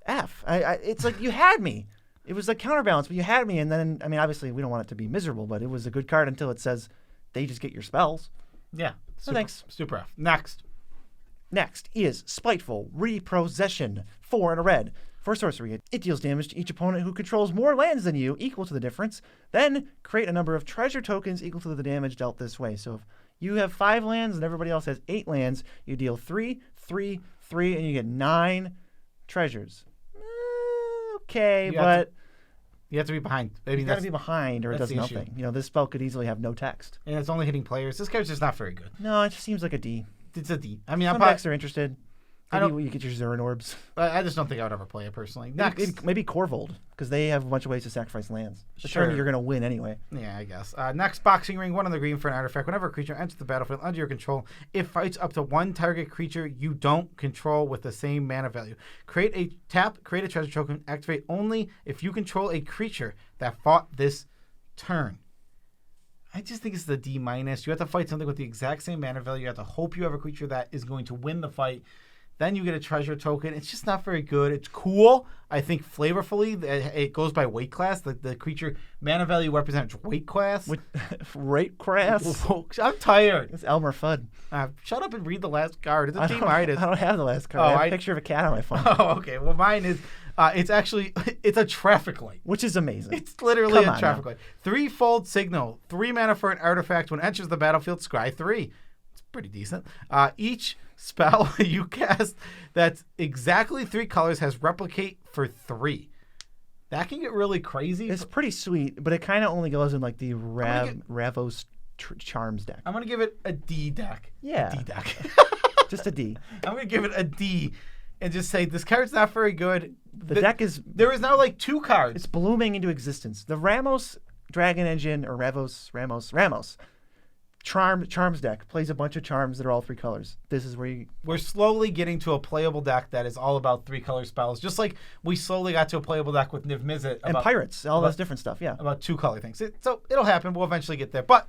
F. It's like you had me. It was like counterbalance, but you had me, and then, I mean, obviously we don't want it to be miserable, but it was a good card until it says they just get your spells. Yeah. Thanks. Super F. Next is Spiteful Repossession. 4 and a red. For sorcery, it deals damage to each opponent who controls more lands than you, equal to the difference. Then create a number of treasure tokens equal to the damage dealt this way. So if you have 5 lands and everybody else has 8 lands, you deal 3, 3, 3, and you get 9 treasures. Okay, but you have to be behind. Maybe you got to be behind, or it does nothing. Issue. You know, this spell could easily have no text. And it's only hitting players. This card's just not very good. No, it just seems like a D. It's a D. I mean, some decks are interested. Maybe you get your Zurin Orbs. I just don't think I would ever play it personally. Next. Maybe Corvold, because they have a bunch of ways to sacrifice lands. The Sure. turn you're going to win anyway. Yeah, I guess. Next, Boxing Ring, 1 on the green for an artifact. Whenever a creature enters the battlefield under your control, it fights up to 1 target creature you don't control with the same mana value. Create a treasure token, activate only if you control a creature that fought this turn. I just think it's the D-. You have to fight something with the exact same mana value. You have to hope you have a creature that is going to win the fight. Then you get a treasure token. It's just not very good. It's cool. I think flavorfully, it goes by weight class. The creature mana value represents weight class. Weight class? I'm tired. It's Elmer Fudd. Shut up and read the last card. It's a D-. I don't have the last card. I have a picture of a cat on my phone. Oh, okay. Well, mine is, it's a traffic light. Which is amazing. It's literally a traffic light. 3-fold signal. 3 mana for an artifact. When it enters the battlefield, scry 3. It's pretty decent. Each spell you cast that's exactly 3 colors has replicate for 3. That can get really crazy. It's pretty sweet, but it kind of only goes in like the Ravos Charms deck. I'm going to give it a D deck. Yeah. A D deck. Just a D. I'm going to give it a D and just say this card's not very good. The deck is... There is now like 2 cards. It's blooming into existence. The Ramos Dragon Engine, or Ramos Charms deck plays a bunch of charms that are all 3 colors. This is where we're slowly getting to a playable deck that is all about 3 color spells. Just like we slowly got to a playable deck with Niv Mizzet. And Pirates, all those different stuff, yeah. About 2 color things. So it'll happen. We'll eventually get there. But,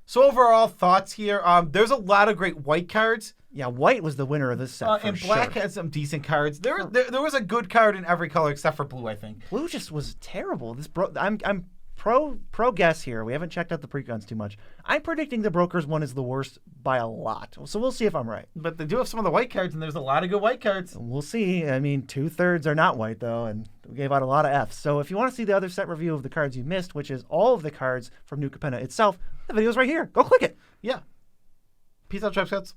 so overall thoughts here. There's a lot of great white cards. Yeah, white was the winner of this set for and black had some decent cards. There was a good card in every color except for blue, I think. Blue just was terrible. I'm pro guess here. We haven't checked out the precons too much. I'm predicting the Brokers one is the worst by a lot. So we'll see if I'm right. But they do have some of the white cards, and there's a lot of good white cards. We'll see. I mean, 2/3 are not white, though, and we gave out a lot of Fs. So if you want to see the other set review of the cards you missed, which is all of the cards from New Capenna itself, the video's right here. Go click it. Yeah. Peace out, Trap Scouts.